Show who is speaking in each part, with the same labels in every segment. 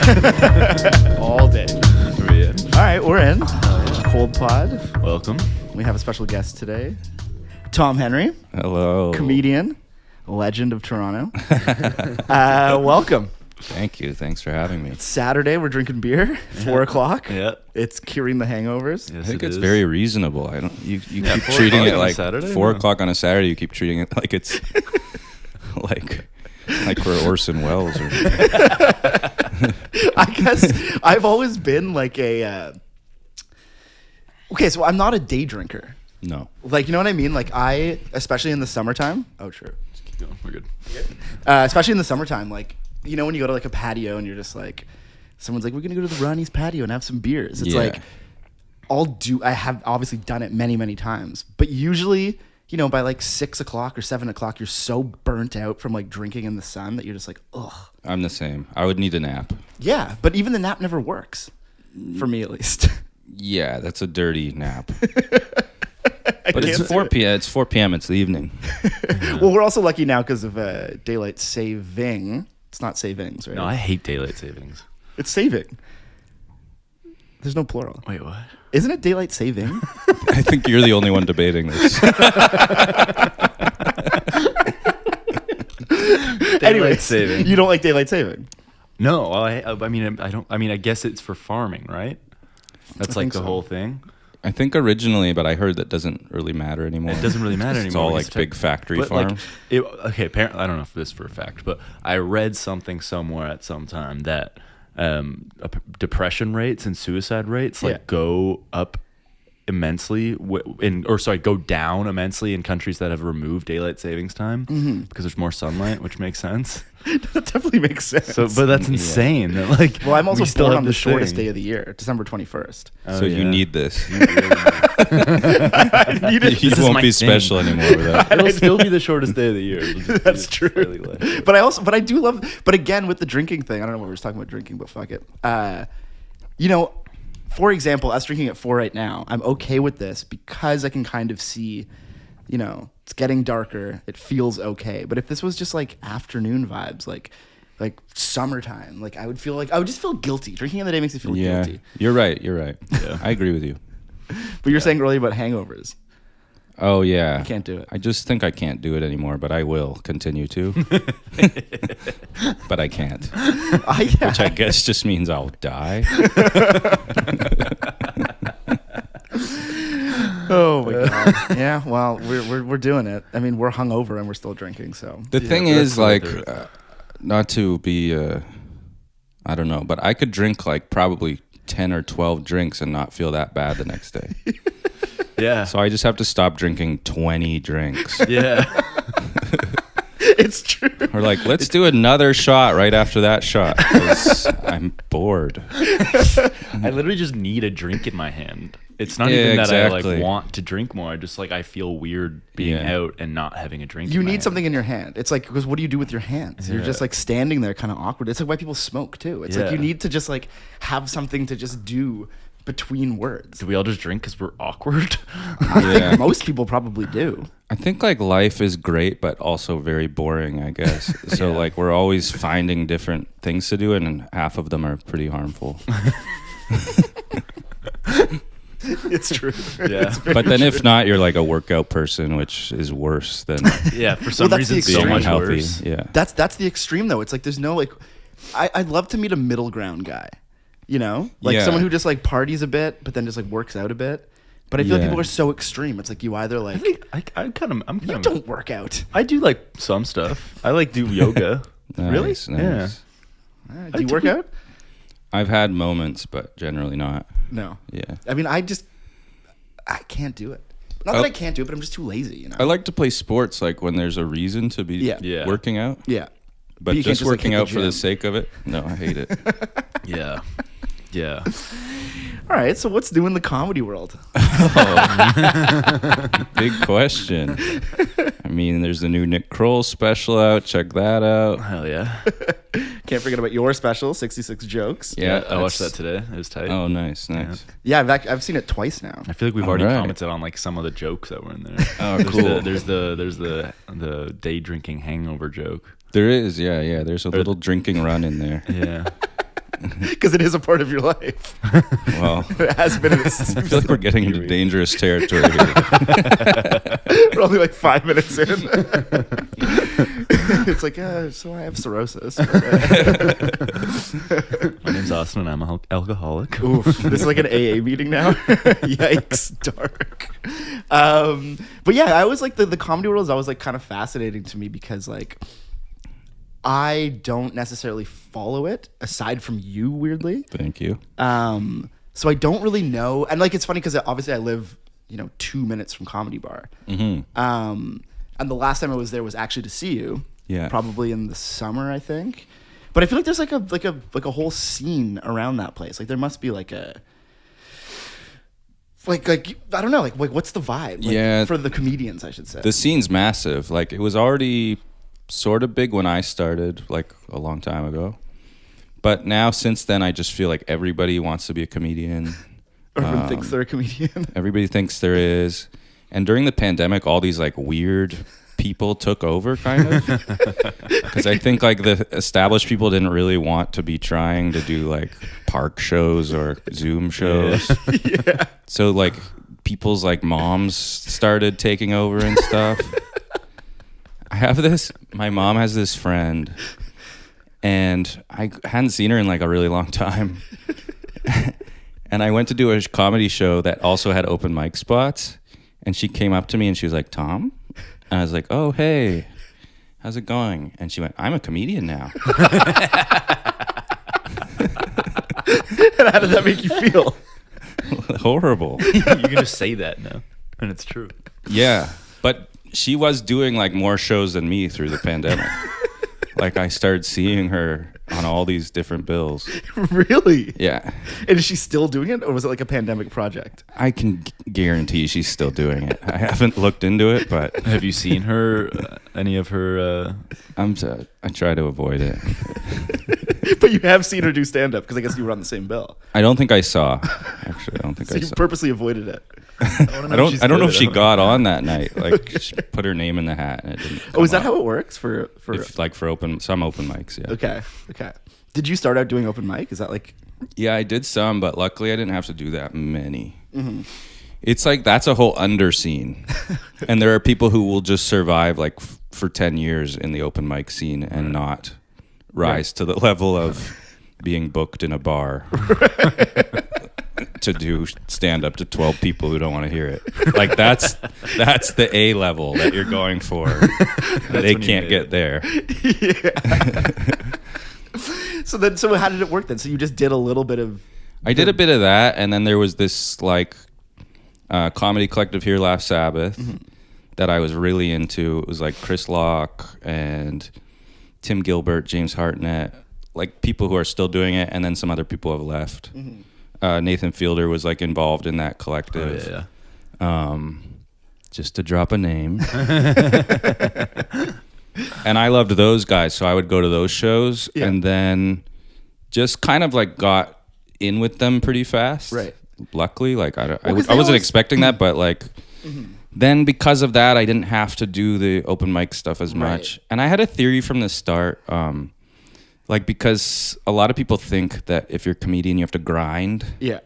Speaker 1: All day.
Speaker 2: Are we in?
Speaker 1: All right, we're in. Cold Pod.
Speaker 2: Welcome.
Speaker 1: We have a special guest today. Tom Henry.
Speaker 3: Hello.
Speaker 1: Comedian. Legend of Toronto. Welcome.
Speaker 3: Thank you. Thanks for having me.
Speaker 1: It's Saturday. We're drinking beer. 4 o'clock.
Speaker 2: Yeah.
Speaker 1: It's curing the hangovers.
Speaker 3: I think it's very reasonable. I don't. You keep
Speaker 2: 4
Speaker 3: treating
Speaker 2: o'clock
Speaker 3: it
Speaker 2: on a
Speaker 3: like
Speaker 2: Saturday?
Speaker 3: 4
Speaker 2: No.
Speaker 3: o'clock on a Saturday. You keep treating it like it's like we're Orson Welles. Or
Speaker 1: I guess I've always been like a... Okay, so I'm not a day drinker.
Speaker 3: no.
Speaker 1: Like, you know what I mean? Like, especially in the summertime. Oh, true.
Speaker 2: Just keep going. We're good.
Speaker 1: Especially in the summertime, like, you know, when you go to like a patio and you're just like, someone's like, we're gonna go to the Ronnie's patio and have some beers. It's
Speaker 3: Yeah.
Speaker 1: like, I have obviously done it many, many times, but usually, you know, by like 6 o'clock or 7 o'clock, you're so burnt out from like drinking in the sun that you're just like, ugh.
Speaker 3: I'm the same. I would need a nap.
Speaker 1: Yeah, but even the nap never works for me, at least.
Speaker 3: Yeah, that's a dirty nap.
Speaker 1: I
Speaker 3: But it's
Speaker 1: can't
Speaker 3: 4
Speaker 1: do it.
Speaker 3: p.m. It's 4 p.m. It's the evening.
Speaker 1: Well, we're also lucky now because of daylight saving. It's not savings, right?
Speaker 2: No, I hate daylight savings.
Speaker 1: It's saving. There's no plural.
Speaker 2: Wait, what?
Speaker 1: Isn't it daylight saving?
Speaker 3: I think you're the only one debating this.
Speaker 1: Anyways,
Speaker 2: saving.
Speaker 1: you don't like daylight saving?
Speaker 2: No, I mean, I don't. I mean, I guess it's for farming, right? That's
Speaker 1: I
Speaker 2: like
Speaker 1: think
Speaker 2: the
Speaker 1: so.
Speaker 2: whole thing.
Speaker 3: I think originally, but I heard that doesn't really matter anymore.
Speaker 2: It doesn't really matter
Speaker 3: It's
Speaker 2: anymore.
Speaker 3: all
Speaker 2: because
Speaker 3: like big factory
Speaker 2: but, like,
Speaker 3: farms.
Speaker 2: okay, apparently, I don't know if this is for a fact, but I read something somewhere at some time that depression rates and suicide rates
Speaker 1: Yeah.
Speaker 2: go up immensely go down immensely in countries that have removed daylight savings time because there's more sunlight, which makes sense.
Speaker 1: That definitely makes sense.
Speaker 2: So, but that's insane. That, like,
Speaker 1: well, I'm also
Speaker 2: we still
Speaker 1: born
Speaker 2: have
Speaker 1: on the
Speaker 2: this
Speaker 1: shortest
Speaker 2: thing.
Speaker 1: day of the year, December 21st.
Speaker 2: Oh,
Speaker 3: So you
Speaker 2: yeah.
Speaker 3: need this.
Speaker 1: I need it.
Speaker 3: You
Speaker 2: is
Speaker 3: won't
Speaker 2: my
Speaker 3: be
Speaker 2: thing.
Speaker 3: special anymore without.
Speaker 2: It'll still be the shortest day of the year. It'll just be
Speaker 1: That's true.
Speaker 2: fairly late.
Speaker 1: But I do love. But again, with the drinking thing, I don't know what we were talking about drinking, but fuck it. You know, for example, us drinking at 4 right now, I'm okay with this because I can kind of see, you know, it's getting darker. It feels okay. But if this was just like afternoon vibes, like summertime, like I would just feel guilty. Drinking in the day makes me feel
Speaker 3: Yeah,
Speaker 1: guilty.
Speaker 3: you're right. You're right.
Speaker 2: Yeah.
Speaker 3: I agree with you.
Speaker 1: But you're saying earlier about hangovers.
Speaker 3: Oh yeah,
Speaker 1: I can't do it.
Speaker 3: I just think I can't do it anymore, but I will continue to. But I can't, which I guess just means I'll die.
Speaker 1: Oh my god. Yeah. Well, we're doing it. I mean, we're hungover and we're still drinking. So
Speaker 3: The
Speaker 2: Yeah,
Speaker 3: thing
Speaker 2: that's
Speaker 3: is,
Speaker 2: what I
Speaker 3: like,
Speaker 2: do.
Speaker 3: not to be, I don't know, but I could drink like probably 10 or 12 drinks and not feel that bad the next day.
Speaker 2: Yeah.
Speaker 3: So I just have to stop drinking 20 drinks.
Speaker 2: Yeah.
Speaker 1: it's true.
Speaker 3: Or like, let's do another shot right after that shot because I'm bored.
Speaker 2: I literally just need a drink in my hand. It's not
Speaker 3: Yeah,
Speaker 2: even that I
Speaker 3: exactly.
Speaker 2: like want to drink more. I just like I feel weird being
Speaker 3: Yeah.
Speaker 2: out and not having a drink.
Speaker 1: You
Speaker 2: in my
Speaker 1: need
Speaker 2: hand.
Speaker 1: something in your hand. It's like, because what do you do with your hands? You're
Speaker 2: Yeah.
Speaker 1: just like standing there kind of awkward. It's like why people smoke too. It's like
Speaker 2: Yeah.
Speaker 1: you need to just like have something to just do between words.
Speaker 2: Do we all just drink because we're awkward?
Speaker 1: I
Speaker 3: Yeah.
Speaker 1: think most people probably do.
Speaker 3: I think like life is great, but also very boring, I guess. So
Speaker 2: Yeah.
Speaker 3: like we're always finding different things to do, and half of them are pretty harmful.
Speaker 1: It's true.
Speaker 2: Yeah.
Speaker 1: It's very
Speaker 3: But then
Speaker 1: true.
Speaker 3: if not, you're like a workout person, which is worse than
Speaker 2: Yeah. For some
Speaker 1: that's the
Speaker 2: reason, so
Speaker 1: extreme.
Speaker 2: much
Speaker 3: healthy.
Speaker 2: worse.
Speaker 3: Yeah.
Speaker 1: that's the extreme though. It's like there's no like I'd love to meet a middle ground guy. You know? Like
Speaker 3: Yeah.
Speaker 1: someone who just like parties a bit, but then just like works out a bit. But I feel like
Speaker 3: Yeah.
Speaker 1: people are so extreme. It's like you either
Speaker 2: I
Speaker 1: like
Speaker 2: think I'm kind
Speaker 1: you
Speaker 2: of.
Speaker 1: don't work out.
Speaker 2: I do like some stuff. I like do yoga.
Speaker 1: Really?
Speaker 3: Nice, nice.
Speaker 2: Yeah.
Speaker 1: Do you work out?
Speaker 3: I've had moments, but generally not.
Speaker 1: No.
Speaker 3: Yeah.
Speaker 1: I mean, I can't do it. Not that I can't do it, but I'm just too lazy, you know?
Speaker 3: I like to play sports like when there's a reason to be
Speaker 1: Yeah.
Speaker 3: working out.
Speaker 1: Yeah.
Speaker 3: But
Speaker 1: you can't
Speaker 3: just
Speaker 1: just, like,
Speaker 3: working
Speaker 1: hit the
Speaker 3: out for the
Speaker 1: gym.
Speaker 3: sake of it, no, I hate it.
Speaker 2: Yeah. Yeah.
Speaker 1: All right, so what's new in the comedy world?
Speaker 3: Big question. I mean, there's the new Nick Kroll special out. Check that out.
Speaker 2: Hell yeah.
Speaker 1: Can't forget about your special, 66 Jokes.
Speaker 3: Yeah,
Speaker 2: I watched that
Speaker 3: that's-
Speaker 2: today. It was tight.
Speaker 3: Oh, nice, nice.
Speaker 1: Yeah, I've seen it twice now.
Speaker 2: I feel like we've
Speaker 3: All
Speaker 2: already
Speaker 3: right.
Speaker 2: commented on like some of the jokes that were in there.
Speaker 3: Oh,
Speaker 2: There's
Speaker 3: cool.
Speaker 2: there's the day drinking hangover joke.
Speaker 3: There is, yeah. There's a little drinking run in there.
Speaker 2: Yeah.
Speaker 1: Because it is a part of your life.
Speaker 3: Well,
Speaker 1: It has been.
Speaker 3: I feel like we're getting into dangerous territory here.
Speaker 1: We're only like 5 minutes in. It's like, so I have cirrhosis.
Speaker 2: My name's Austin, and I'm an alcoholic.
Speaker 1: Oof, this is like an AA meeting now. Yikes, dark. But yeah, I was like the comedy world is always like kind of fascinating to me because like I don't necessarily follow it aside from you, weirdly.
Speaker 3: Thank you.
Speaker 1: So I don't really know, and like it's funny because obviously I live 2 minutes from Comedy Bar.
Speaker 3: Mm-hmm.
Speaker 1: And the last time I was there was actually to see you.
Speaker 3: Yeah.
Speaker 1: Probably in the summer, I think. But I feel like there's like a whole scene around that place. Like there must be like a like I don't know, like what's the vibe? Like,
Speaker 3: Yeah.
Speaker 1: for the comedians, I should say.
Speaker 3: The scene's massive. Like it was already sort of big when I started, like a long time ago. But now, since then, I just feel like everybody wants to be a comedian.
Speaker 1: Everyone thinks they're a comedian.
Speaker 3: Everybody thinks there is. And during the pandemic, all these like weird people took over, kind of. Because I think like the established people didn't really want to be trying to do like park shows or Zoom shows.
Speaker 1: Yeah.
Speaker 3: So like people's like moms started taking over and stuff. My mom has this friend, and I hadn't seen her in like a really long time. And I went to do a comedy show that also had open mic spots, and she came up to me and she was like, "Tom?" And I was like, "Oh, hey, how's it going?" And she went, "I'm a comedian now."
Speaker 1: And how did that make you feel?
Speaker 3: Horrible.
Speaker 2: You can just say that now, and it's true.
Speaker 3: Yeah, but she was doing like more shows than me through the pandemic. Like I started seeing her on all these different bills.
Speaker 1: Really?
Speaker 3: Yeah.
Speaker 1: And is she still doing it, or was it like a pandemic project?
Speaker 3: I can guarantee she's still doing it. I haven't looked into it, but
Speaker 2: Have you seen her? Any of her?
Speaker 3: I try to avoid it.
Speaker 1: But you have seen her do stand-up, because I guess you were on the same bill.
Speaker 3: I don't think I saw. Actually, I don't think
Speaker 1: So
Speaker 3: I
Speaker 1: you
Speaker 3: saw.
Speaker 1: purposely avoided it.
Speaker 3: I don't know if she got on that night. Like she put her name in the hat and it didn't.
Speaker 1: Oh, is that
Speaker 3: come
Speaker 1: how
Speaker 3: up.
Speaker 1: it works for
Speaker 3: Like for some open mics? Yeah.
Speaker 1: Okay. Did you start out doing open mic? Is that like...
Speaker 3: Yeah, I did some, but luckily I didn't have to do that many.
Speaker 1: Mm-hmm.
Speaker 3: It's like that's a whole under scene, and there are people who will just survive like for 10 years in the open mic scene and not rise to the level of being booked in a bar to do stand up to 12 people who don't want to hear it. Like that's the A level that you're going for. They
Speaker 2: when you
Speaker 3: can't
Speaker 2: made
Speaker 3: get
Speaker 2: it.
Speaker 3: there.
Speaker 1: So how did it work then? So you just did a little bit of...
Speaker 3: I did a bit of that, and then there was this like comedy collective here, Laugh Sabbath, that I was really into. It was like Chris Locke and Tim Gilbert, James Hartnett, like people who are still doing it, and then some other people have left. Nathan Fielder was like involved in that collective.
Speaker 2: Oh, yeah.
Speaker 3: Just to drop a name. And I loved those guys, so I would go to those shows, and then just kind of like got in with them pretty fast.
Speaker 1: Right.
Speaker 3: Luckily, like I
Speaker 1: 'cause
Speaker 3: wasn't
Speaker 1: they always-
Speaker 3: expecting that, but like then because of that, I didn't have to do the open mic stuff as much. And I had a theory from the start, like because a lot of people think that if you're a comedian, you have to grind.
Speaker 1: Yeah.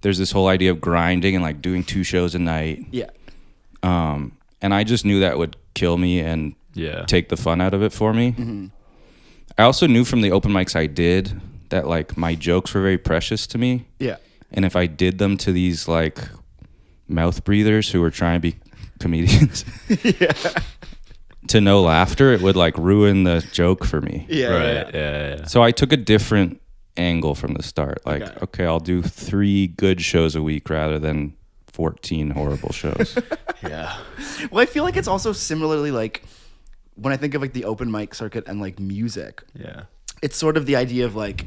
Speaker 3: There's this whole idea of grinding and like doing 2 shows a night.
Speaker 1: Yeah.
Speaker 3: And I just knew that would kill me and
Speaker 2: Yeah.
Speaker 3: take the fun out of it for me. I also knew from the open mics I did that like my jokes were very precious to me.
Speaker 1: Yeah.
Speaker 3: And if I did them to these like mouth breathers who were trying to be comedians to no laughter, it would like ruin the joke for me.
Speaker 1: Yeah.
Speaker 2: Right. Yeah.
Speaker 3: So I took a different angle from the start. Like, okay, I'll do 3 good shows a week rather than 14 horrible shows.
Speaker 2: Yeah.
Speaker 1: Well, I feel like it's also similarly like when I think of like the open mic circuit and like music,
Speaker 2: Yeah.
Speaker 1: it's sort of the idea of like,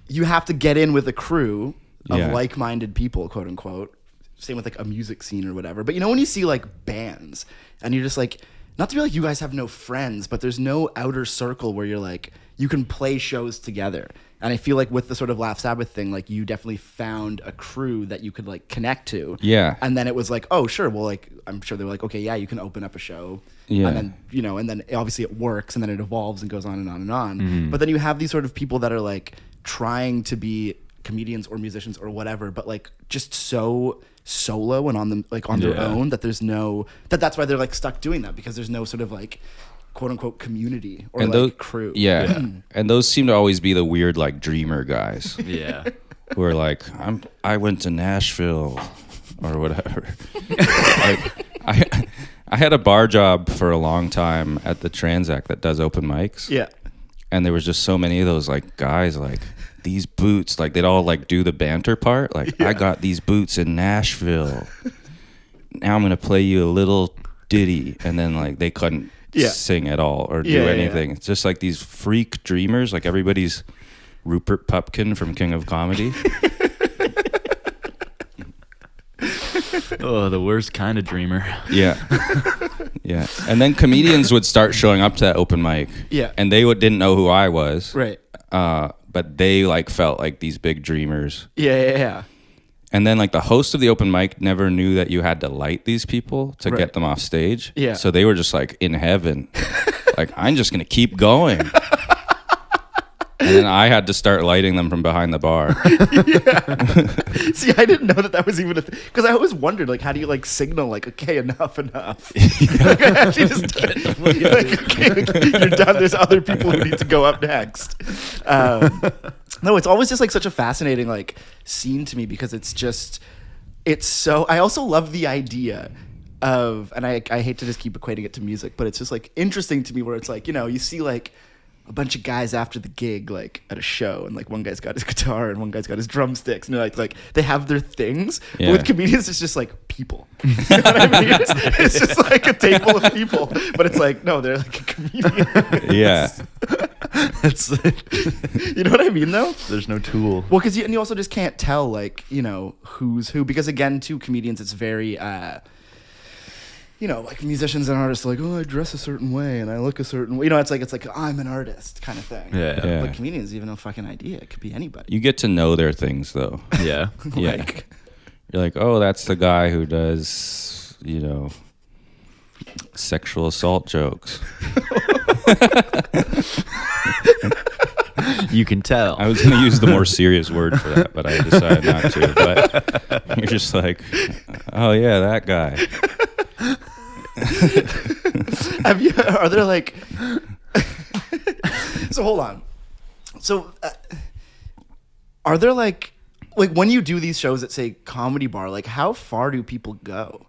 Speaker 1: you have to get in with a crew of like-minded people, quote unquote. Same with like a music scene or whatever. But when you see like bands and you're just like, not to be like you guys have no friends, but there's no outer circle where you're like, you can play shows together. And I feel like with the sort of Laugh Sabbath thing, like you definitely found a crew that you could like connect to.
Speaker 3: Yeah.
Speaker 1: And then it was like, oh, sure. Well, like, I'm sure they were like, okay, yeah, you can open up a show.
Speaker 3: Yeah.
Speaker 1: And then, you know, and then obviously it works and then it evolves and goes on and on and on.
Speaker 3: Mm-hmm.
Speaker 1: But then you have these sort of people that are like trying to be comedians or musicians or whatever, but like just so solo and on them, like on their own that there's no, that's why they're like stuck doing that, because there's no sort of like, quote unquote community or
Speaker 3: and
Speaker 1: like
Speaker 3: those,
Speaker 1: crew.
Speaker 3: Yeah. And those seem to always be the weird like dreamer guys
Speaker 2: Yeah.
Speaker 3: who are like, I went to Nashville or whatever. Like, I had a bar job for a long time at the Transact that does open mics.
Speaker 1: Yeah.
Speaker 3: And there was just so many of those like guys like these boots, like they'd all like do the banter part. Like, I got these boots in Nashville. Now I'm going to play you a little ditty. And then like they couldn't sing at all or do anything. It's just like these freak dreamers, like everybody's Rupert Pupkin from King of Comedy.
Speaker 2: Oh, the worst kind of dreamer.
Speaker 3: Yeah. Yeah. And then comedians would start showing up to that open mic.
Speaker 1: Yeah.
Speaker 3: And they didn't know who I was.
Speaker 1: Right.
Speaker 3: But they like felt like these big dreamers.
Speaker 1: Yeah.
Speaker 3: And then like the host of the open mic never knew that you had to light these people to
Speaker 1: Right.
Speaker 3: get them off stage.
Speaker 1: Yeah.
Speaker 3: So they were just like in heaven. Like, I'm just going to keep going. And then I had to start lighting them from behind the bar.
Speaker 1: See, I didn't know that was even a thing, because I always wondered, like, how do you like signal, like, okay, enough. Like, I actually just like, okay, you're done. There's other people who need to go up next. No, it's always just like such a fascinating like scene to me, because it's so. I also love the idea of, and I hate to just keep equating it to music, but it's just like interesting to me where it's like, you know, you see like a bunch of guys after the gig, like at a show, and like one guy's got his guitar and one guy's got his drumsticks, and they're like they have their things.
Speaker 3: Yeah.
Speaker 1: But with comedians, it's just like people. You know what I mean? It's just like a table of people, but it's like, no, they're like a comedian.
Speaker 3: Yeah.
Speaker 2: It's
Speaker 1: You know what I mean, though?
Speaker 2: there's no tool.
Speaker 1: Well, because you also just can't tell, like, you know, who's who, because again, too, comedians, it's very. You know, like musicians and artists are like, oh, I dress a certain way and I look a certain way. You know, it's like I'm an artist kind of thing.
Speaker 2: Yeah.
Speaker 1: But comedians, you have no fucking idea. It could be anybody.
Speaker 3: You get to know their things, though.
Speaker 2: Yeah.
Speaker 3: Yeah.
Speaker 1: Like,
Speaker 3: You're like, oh, that's the guy who does, you know, sexual assault jokes.
Speaker 2: You can tell.
Speaker 3: I was going to use the more serious word for that, but I decided not to. But you're just like, oh, yeah, that guy.
Speaker 1: are there like so hold on, so are there like when you do these shows at, say, Comedy Bar, like how far do people go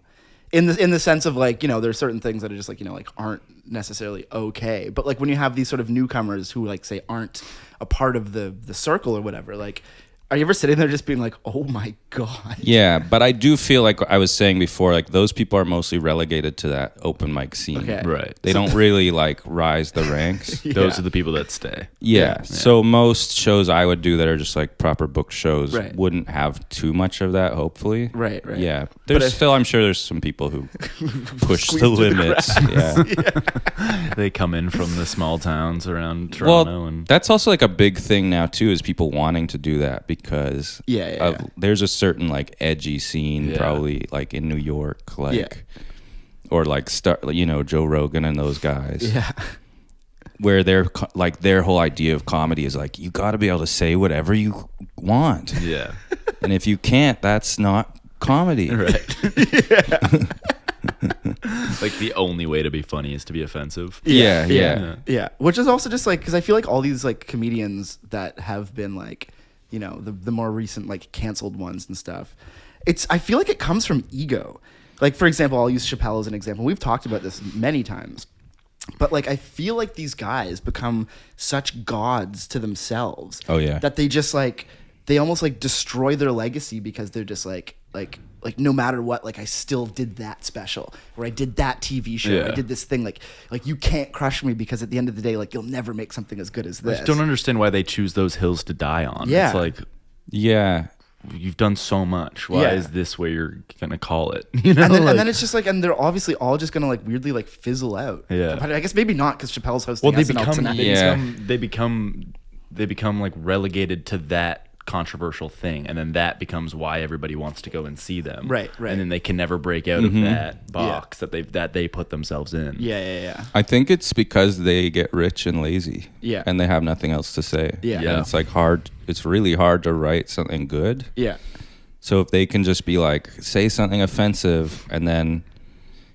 Speaker 1: in the sense of, like, you know, there's certain things that are just like, you know, like aren't necessarily okay, but like when you have these sort of newcomers who, like, say, aren't a part of the circle or whatever, like, are you ever sitting there just being like, oh my God?
Speaker 3: Yeah, but I do feel like I was saying before, like those people are mostly relegated to that open mic scene.
Speaker 1: Okay.
Speaker 2: Right.
Speaker 3: They don't really like rise the ranks.
Speaker 1: Yeah.
Speaker 2: Those are the people that stay.
Speaker 3: Yeah. So most shows I would do that are just like proper booked shows
Speaker 1: Right.
Speaker 3: wouldn't have too much of that, hopefully.
Speaker 1: Right.
Speaker 3: Yeah.
Speaker 1: But
Speaker 3: There's still, I'm sure there's some people who push
Speaker 1: Squeeze
Speaker 3: the
Speaker 1: through the
Speaker 3: limits. Yeah.
Speaker 2: They come in from the small towns around Toronto,
Speaker 3: Well,
Speaker 2: and
Speaker 3: that's also like a big thing now too, is people wanting to do that because
Speaker 1: Yeah.
Speaker 3: there's a certain like edgy scene,
Speaker 2: Yeah.
Speaker 3: probably like in New York, like
Speaker 1: Yeah.
Speaker 3: or like you know, Joe Rogan and those guys.
Speaker 1: Yeah.
Speaker 3: Where their whole idea of comedy is like, you got to be able to say whatever you want,
Speaker 2: yeah,
Speaker 3: and if you can't, that's not comedy.
Speaker 2: right. Like the only way to be funny is to be offensive.
Speaker 1: Yeah. Which is also just like, because I feel like all these like comedians that have been like, you know, the more recent like canceled ones and stuff, I feel like it comes from ego. Like, for example, I'll use Chappelle as an example. We've talked about this many times, but like I feel like these guys become such gods to themselves.
Speaker 3: Oh, yeah.
Speaker 1: That they just like, they almost like destroy their legacy because they're just like no matter what, like I still did that special, or I did that TV show,
Speaker 2: Yeah.
Speaker 1: I did this thing, like you can't crush me, because at the end of the day, like you'll never make something as good as
Speaker 2: I
Speaker 1: this.
Speaker 2: just don't understand why they choose those hills to die on.
Speaker 1: Yeah.
Speaker 2: It's like,
Speaker 3: Yeah.
Speaker 2: you've done so much. Why
Speaker 1: Yeah.
Speaker 2: is this where you're gonna call it?
Speaker 1: And then it's just like, and they're obviously all just gonna like weirdly like fizzle out.
Speaker 2: Yeah.
Speaker 1: But I guess maybe not because Chappelle's hosting
Speaker 2: Well,
Speaker 1: SNL tonight.
Speaker 2: they become like relegated to that controversial thing, and then that becomes why everybody wants to go and see them.
Speaker 1: Right.
Speaker 2: And then they can never break out of that box that they put themselves in.
Speaker 1: Yeah.
Speaker 3: I think it's because they get rich and lazy.
Speaker 1: Yeah.
Speaker 3: And they have nothing else to say.
Speaker 1: Yeah.
Speaker 3: And it's like hard. It's really hard to write something good.
Speaker 1: Yeah.
Speaker 3: So if they can just be like, say something offensive and then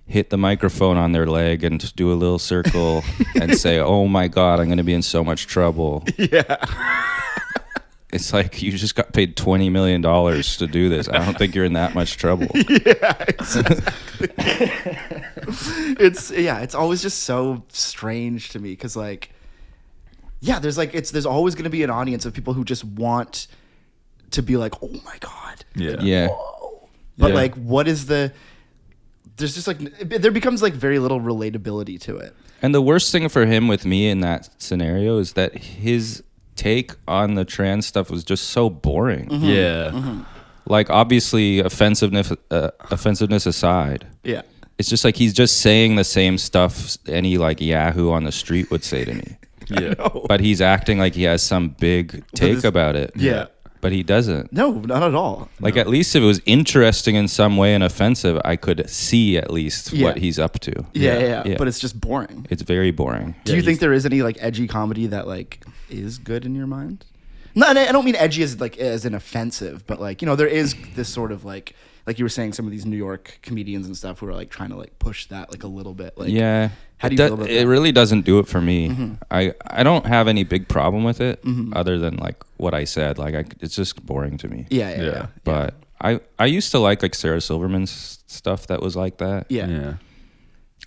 Speaker 3: hit the microphone on their leg and just do a little circle and say, oh my God, I'm going to be in so much trouble.
Speaker 1: Yeah.
Speaker 3: It's like you just got paid $20 million to do this. I don't think you're in that much trouble.
Speaker 1: Yeah, exactly. It's always just so strange to me because like, yeah, there's always going to be an audience of people who just want to be like, oh my God.
Speaker 3: Yeah.
Speaker 1: Whoa. But
Speaker 3: Yeah.
Speaker 1: like, what is there's just like, there becomes like very little relatability to it.
Speaker 3: And the worst thing for him with me in that scenario is that his take on the trans stuff was just so boring. Like obviously offensiveness aside,
Speaker 1: Yeah.
Speaker 3: it's just like he's just saying the same stuff any like Yahoo on the street would say to me. But he's acting like he has some big take about it.
Speaker 1: Yeah.
Speaker 3: But he doesn't.
Speaker 1: No, not at all.
Speaker 3: Like at least if it was interesting in some way and offensive, I could see at least what he's up to.
Speaker 1: Yeah. But it's just boring.
Speaker 3: It's very boring.
Speaker 1: Do you think there is any like edgy comedy that like is good in your mind? No, and I don't mean edgy as like as an offensive, but like, you know, there is this sort of like you were saying, some of these New York comedians and stuff who are like trying to like push that like a little bit. Like,
Speaker 3: Yeah.
Speaker 1: How do you feel about
Speaker 3: it
Speaker 1: that?
Speaker 3: really doesn't do it for me. I don't have any big problem with it other than like what I said. Like it's just boring to me.
Speaker 1: Yeah.
Speaker 3: But I used to like Sarah Silverman's stuff that was like that.
Speaker 1: Yeah.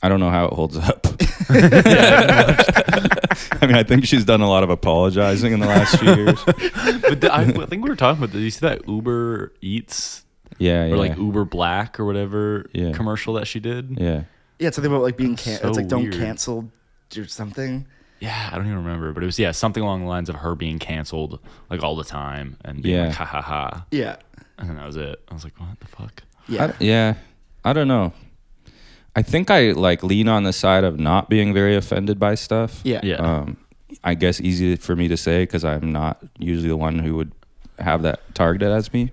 Speaker 3: I don't know how it holds up. I mean, I think she's done a lot of apologizing in the last few years.
Speaker 2: But I think we were talking about this. You see that Uber Eats
Speaker 3: Yeah,
Speaker 2: or like Uber Black or whatever
Speaker 3: Yeah.
Speaker 2: commercial that she did?
Speaker 3: Yeah.
Speaker 1: Yeah, it's something about like being
Speaker 2: So
Speaker 1: it's like don't
Speaker 2: weird.
Speaker 1: cancel or something.
Speaker 2: Yeah, I don't even remember, but it was something along the lines of her being canceled like all the time and being
Speaker 3: Yeah.
Speaker 2: like ha ha ha,
Speaker 1: Yeah.
Speaker 2: and then that was it. I was like, what the fuck?
Speaker 1: Yeah.
Speaker 3: I don't know. I think I like lean on the side of not being very offended by stuff.
Speaker 1: Yeah.
Speaker 3: I guess easy for me to say because I'm not usually the one who would have that targeted at me.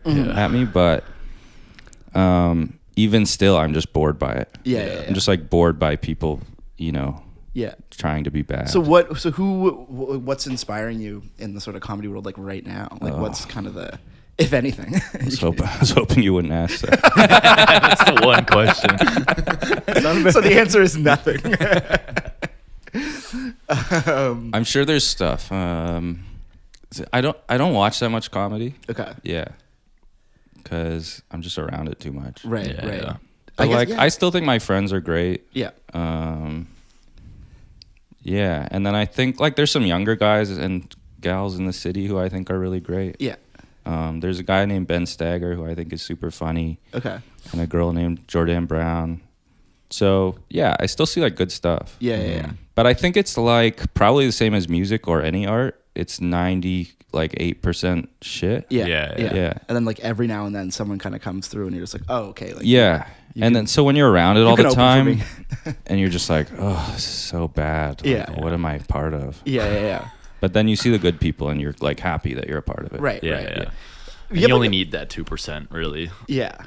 Speaker 3: But even still, I'm just bored by it.
Speaker 1: Yeah.
Speaker 3: I'm just like bored by people,
Speaker 1: Yeah.
Speaker 3: trying to be bad.
Speaker 1: So what's inspiring you in the sort of comedy world like right now? Like what's kind of the, if anything?
Speaker 3: I was hoping you wouldn't ask that.
Speaker 2: That's the one question.
Speaker 1: So the answer is nothing.
Speaker 3: I'm sure there's stuff. I don't watch that much comedy.
Speaker 1: Okay.
Speaker 3: Yeah, because I'm just around it too much.
Speaker 1: Right.
Speaker 2: Yeah,
Speaker 1: Right.
Speaker 2: yeah.
Speaker 3: But
Speaker 1: guess,
Speaker 3: I still think my friends are great.
Speaker 1: Yeah.
Speaker 3: Yeah, and then I think like there's some younger guys and gals in the city who I think are really great.
Speaker 1: Yeah.
Speaker 3: There's a guy named Ben Stagger who I think is super funny,
Speaker 1: Okay.
Speaker 3: and a girl named Jordan Brown. So yeah, I still see like good stuff.
Speaker 1: Yeah.
Speaker 3: But I think it's like probably the same as music or any art. It's 98% shit.
Speaker 1: Yeah.
Speaker 3: Yeah.
Speaker 1: And then like every now and then someone kind of comes through and you're just like, oh, okay. Like,
Speaker 3: Yeah. And then so when you're around it all
Speaker 1: can
Speaker 3: the
Speaker 1: open for
Speaker 3: time
Speaker 1: me.
Speaker 3: and you're just like, oh, this is so bad. Like,
Speaker 1: Yeah.
Speaker 3: what am I part of?
Speaker 1: Yeah.
Speaker 3: But then you see the good people and you're like happy that you're a part of it.
Speaker 1: Right.
Speaker 2: Yeah,
Speaker 1: Right.
Speaker 2: yeah.
Speaker 1: You
Speaker 2: You
Speaker 1: have,
Speaker 2: only
Speaker 1: like,
Speaker 2: need that 2%, really.
Speaker 1: Yeah.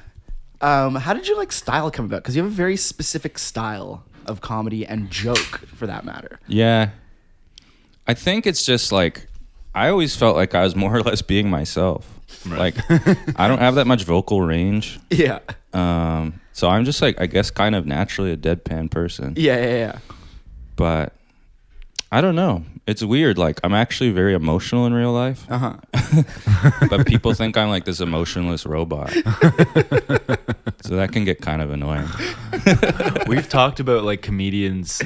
Speaker 1: How did your like style come about? Because you have a very specific style of comedy and joke, for that matter.
Speaker 3: Yeah. I think it's just like I always felt like I was more or less being myself.
Speaker 2: Right.
Speaker 3: Like I don't have that much vocal range.
Speaker 1: Yeah.
Speaker 3: So I'm just like I guess kind of naturally a deadpan person.
Speaker 1: Yeah.
Speaker 3: But I don't know. It's weird. Like I'm actually very emotional in real life.
Speaker 1: Uh-huh.
Speaker 3: But people think I'm like this emotionless robot. So that can get kind of annoying.
Speaker 2: We've talked about like comedians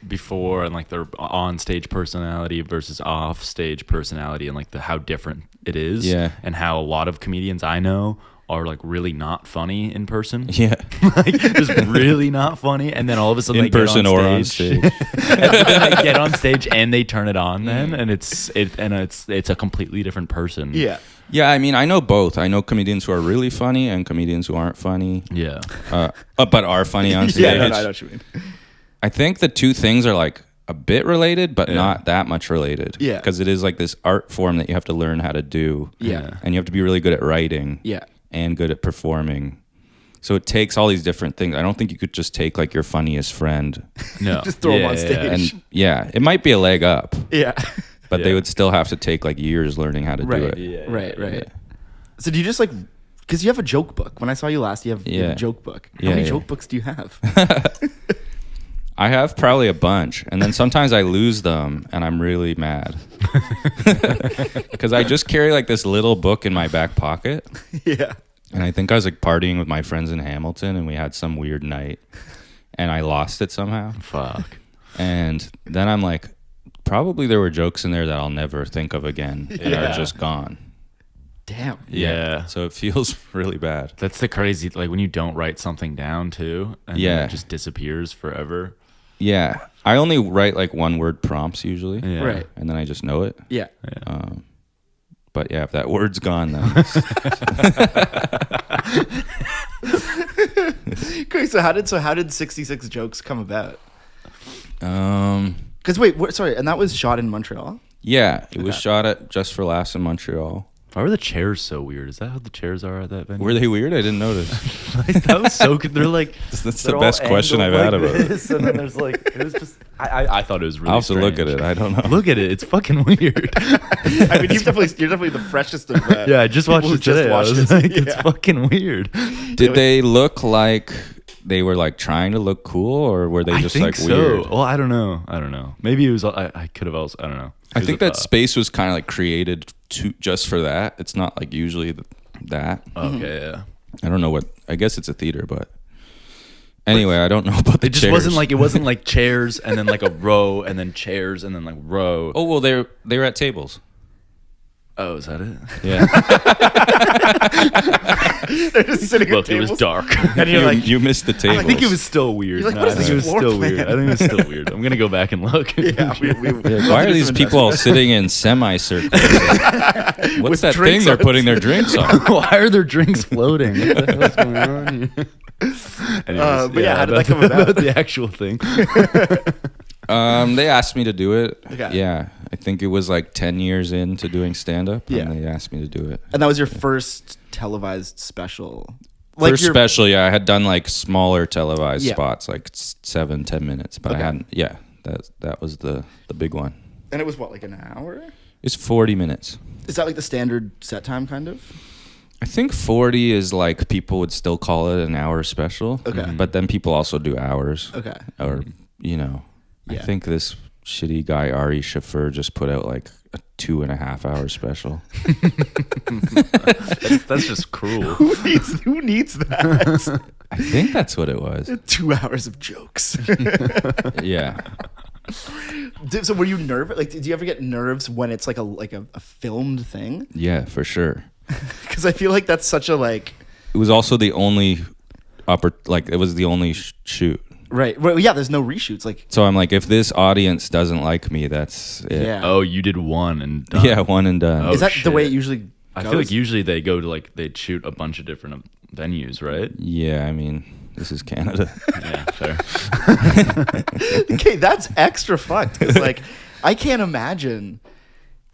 Speaker 2: before and like their on-stage personality versus off-stage personality and like how different it is.
Speaker 3: Yeah.
Speaker 2: And how a lot of comedians I know are like really not funny in person.
Speaker 3: Yeah.
Speaker 2: Like just really not funny, and then all of a sudden
Speaker 3: In
Speaker 2: they get
Speaker 3: person or on stage.
Speaker 2: and then they get on stage and they turn it on then, and it's a completely different person.
Speaker 1: Yeah.
Speaker 3: Yeah, I mean, I know both. I know comedians who are really funny and comedians who aren't funny.
Speaker 2: Yeah.
Speaker 3: But are funny on stage.
Speaker 1: Yeah, no, I know what you mean.
Speaker 3: I think the two things are like a bit related, but not that much related.
Speaker 1: Yeah.
Speaker 3: Because it is like this art form that you have to learn how to do.
Speaker 1: Yeah.
Speaker 3: And you have to be really good at writing.
Speaker 1: Yeah.
Speaker 3: And good at performing. So it takes all these different things. I don't think you could just take like your funniest friend.
Speaker 2: No.
Speaker 1: Just throw them on stage.
Speaker 3: And yeah, it might be a leg up,
Speaker 1: Yeah.
Speaker 3: but they would still have to take like years learning how to do it.
Speaker 2: Yeah,
Speaker 1: Right.
Speaker 3: Yeah.
Speaker 1: So do you just like, because you have a joke book. When I saw you last, you have a joke book. How many joke books do you have?
Speaker 3: I have probably a bunch, and then sometimes I lose them, and I'm really mad because I just carry like this little book in my back pocket.
Speaker 1: Yeah.
Speaker 3: And I think I was like partying with my friends in Hamilton, and we had some weird night, and I lost it somehow.
Speaker 2: Fuck.
Speaker 3: And then I'm like, probably there were jokes in there that I'll never think of again and are just gone.
Speaker 1: Damn.
Speaker 2: Yeah.
Speaker 3: So it feels really bad.
Speaker 2: That's the crazy, like when you don't write something down too, and then it just disappears forever.
Speaker 3: Yeah. I only write like one word prompts usually.
Speaker 2: Yeah.
Speaker 1: Right.
Speaker 3: And then I just know it.
Speaker 1: Yeah.
Speaker 3: But yeah, if that word's gone, then
Speaker 1: Okay, so how did 66 Jokes come about?
Speaker 3: um,
Speaker 1: Because wait, sorry, and that was shot in Montreal?
Speaker 3: yeah, it was shot at Just for Laughs in Montreal.
Speaker 2: Why were the chairs so weird? Is that how the chairs are at that venue?
Speaker 3: Were they weird? I didn't notice.
Speaker 2: That was so good. They're like
Speaker 3: That's the best question I've had about it.
Speaker 2: this, and then there's like it was just I thought it was really
Speaker 3: I'll have to look at
Speaker 2: strange.
Speaker 3: it. I don't know.
Speaker 2: Look at it. It's fucking weird.
Speaker 1: I mean, you're definitely the freshest of
Speaker 2: Yeah, I just watched
Speaker 1: people
Speaker 2: it
Speaker 1: who just
Speaker 2: today. I
Speaker 1: watched
Speaker 2: was
Speaker 1: it.
Speaker 2: like, it's
Speaker 1: Yeah.
Speaker 2: fucking weird.
Speaker 3: Did they look like they were like trying to look cool, or were they just
Speaker 2: I think
Speaker 3: like
Speaker 2: so.
Speaker 3: weird?
Speaker 2: Well, I don't know. Maybe it was. I could have also. I don't know.
Speaker 3: I think that space was kind of like created to just for that. It's not like usually that.
Speaker 2: Okay, yeah.
Speaker 3: I don't know what. I guess it's a theater, but anyway, I don't know about the
Speaker 2: It just
Speaker 3: chairs.
Speaker 2: wasn't like chairs and then like a row and then chairs and then like row.
Speaker 3: Oh well, they were at tables.
Speaker 2: Oh, is that it?
Speaker 3: Yeah,
Speaker 1: They're just sitting
Speaker 2: Look,
Speaker 1: at
Speaker 2: it
Speaker 1: tables.
Speaker 2: was dark.
Speaker 1: And you're like,
Speaker 3: you missed the tables.
Speaker 2: I think it was still weird.
Speaker 1: You're like,
Speaker 2: No,
Speaker 1: what
Speaker 2: I
Speaker 1: is
Speaker 2: think
Speaker 1: this
Speaker 2: it was
Speaker 1: floor
Speaker 2: still
Speaker 1: plan?
Speaker 2: weird. I think it was still weird. I'm gonna go back and look.
Speaker 1: yeah,
Speaker 3: Yeah, why are these people all sitting in semicircles? What's
Speaker 1: With
Speaker 3: that thing
Speaker 1: drinks
Speaker 3: they're
Speaker 1: on
Speaker 3: putting their drinks on?
Speaker 2: Why are their drinks floating? What the hell's going on here? Anyways,
Speaker 1: but yeah, how did that come about?
Speaker 2: The actual thing.
Speaker 3: They asked me to do it.
Speaker 1: Okay.
Speaker 3: Yeah, I think it was like 10 years into doing stand-up,
Speaker 1: Yeah.
Speaker 3: and they asked me to do it.
Speaker 1: And that was your first televised special?
Speaker 3: First
Speaker 1: your-
Speaker 3: special, yeah, I had done like smaller televised
Speaker 1: Yeah.
Speaker 3: spots, like 7-10 minutes, but I
Speaker 1: Okay.
Speaker 3: hadn't. Yeah, that was the big one.
Speaker 1: And it was what, like an hour?
Speaker 3: It's 40 minutes.
Speaker 1: Is that like the standard set time, kind of?
Speaker 3: I think 40 is like people would still call it an hour special.
Speaker 1: Okay.
Speaker 3: But then people also do hours.
Speaker 1: Okay.
Speaker 3: Or, I
Speaker 1: Yeah.
Speaker 3: think this shitty guy, Ari Shaffer, just put out like a 2.5 hour special.
Speaker 2: That's just cruel.
Speaker 1: Who needs that?
Speaker 3: I think that's what it was.
Speaker 1: 2 hours of jokes.
Speaker 3: Yeah.
Speaker 1: So were you nervous? Like, did you ever get nerves when it's like a filmed thing?
Speaker 3: Yeah, for sure.
Speaker 1: Because I feel like that's such a like.
Speaker 3: It was also the only it was the only shoot.
Speaker 1: Right. Well, yeah. There's no reshoots. Like.
Speaker 3: So I'm like, if this audience doesn't like me, that's it.
Speaker 1: Yeah.
Speaker 2: Oh, you did one and done.
Speaker 3: Yeah, one and done.
Speaker 2: Oh,
Speaker 1: Is that the way it
Speaker 2: shit.
Speaker 1: usually goes?
Speaker 2: I feel like usually they go to like they'd shoot a bunch of different venues, right?
Speaker 3: Yeah, I mean, this is Canada.
Speaker 2: Yeah, fair.
Speaker 1: Okay, that's extra fucked. Because like, I can't imagine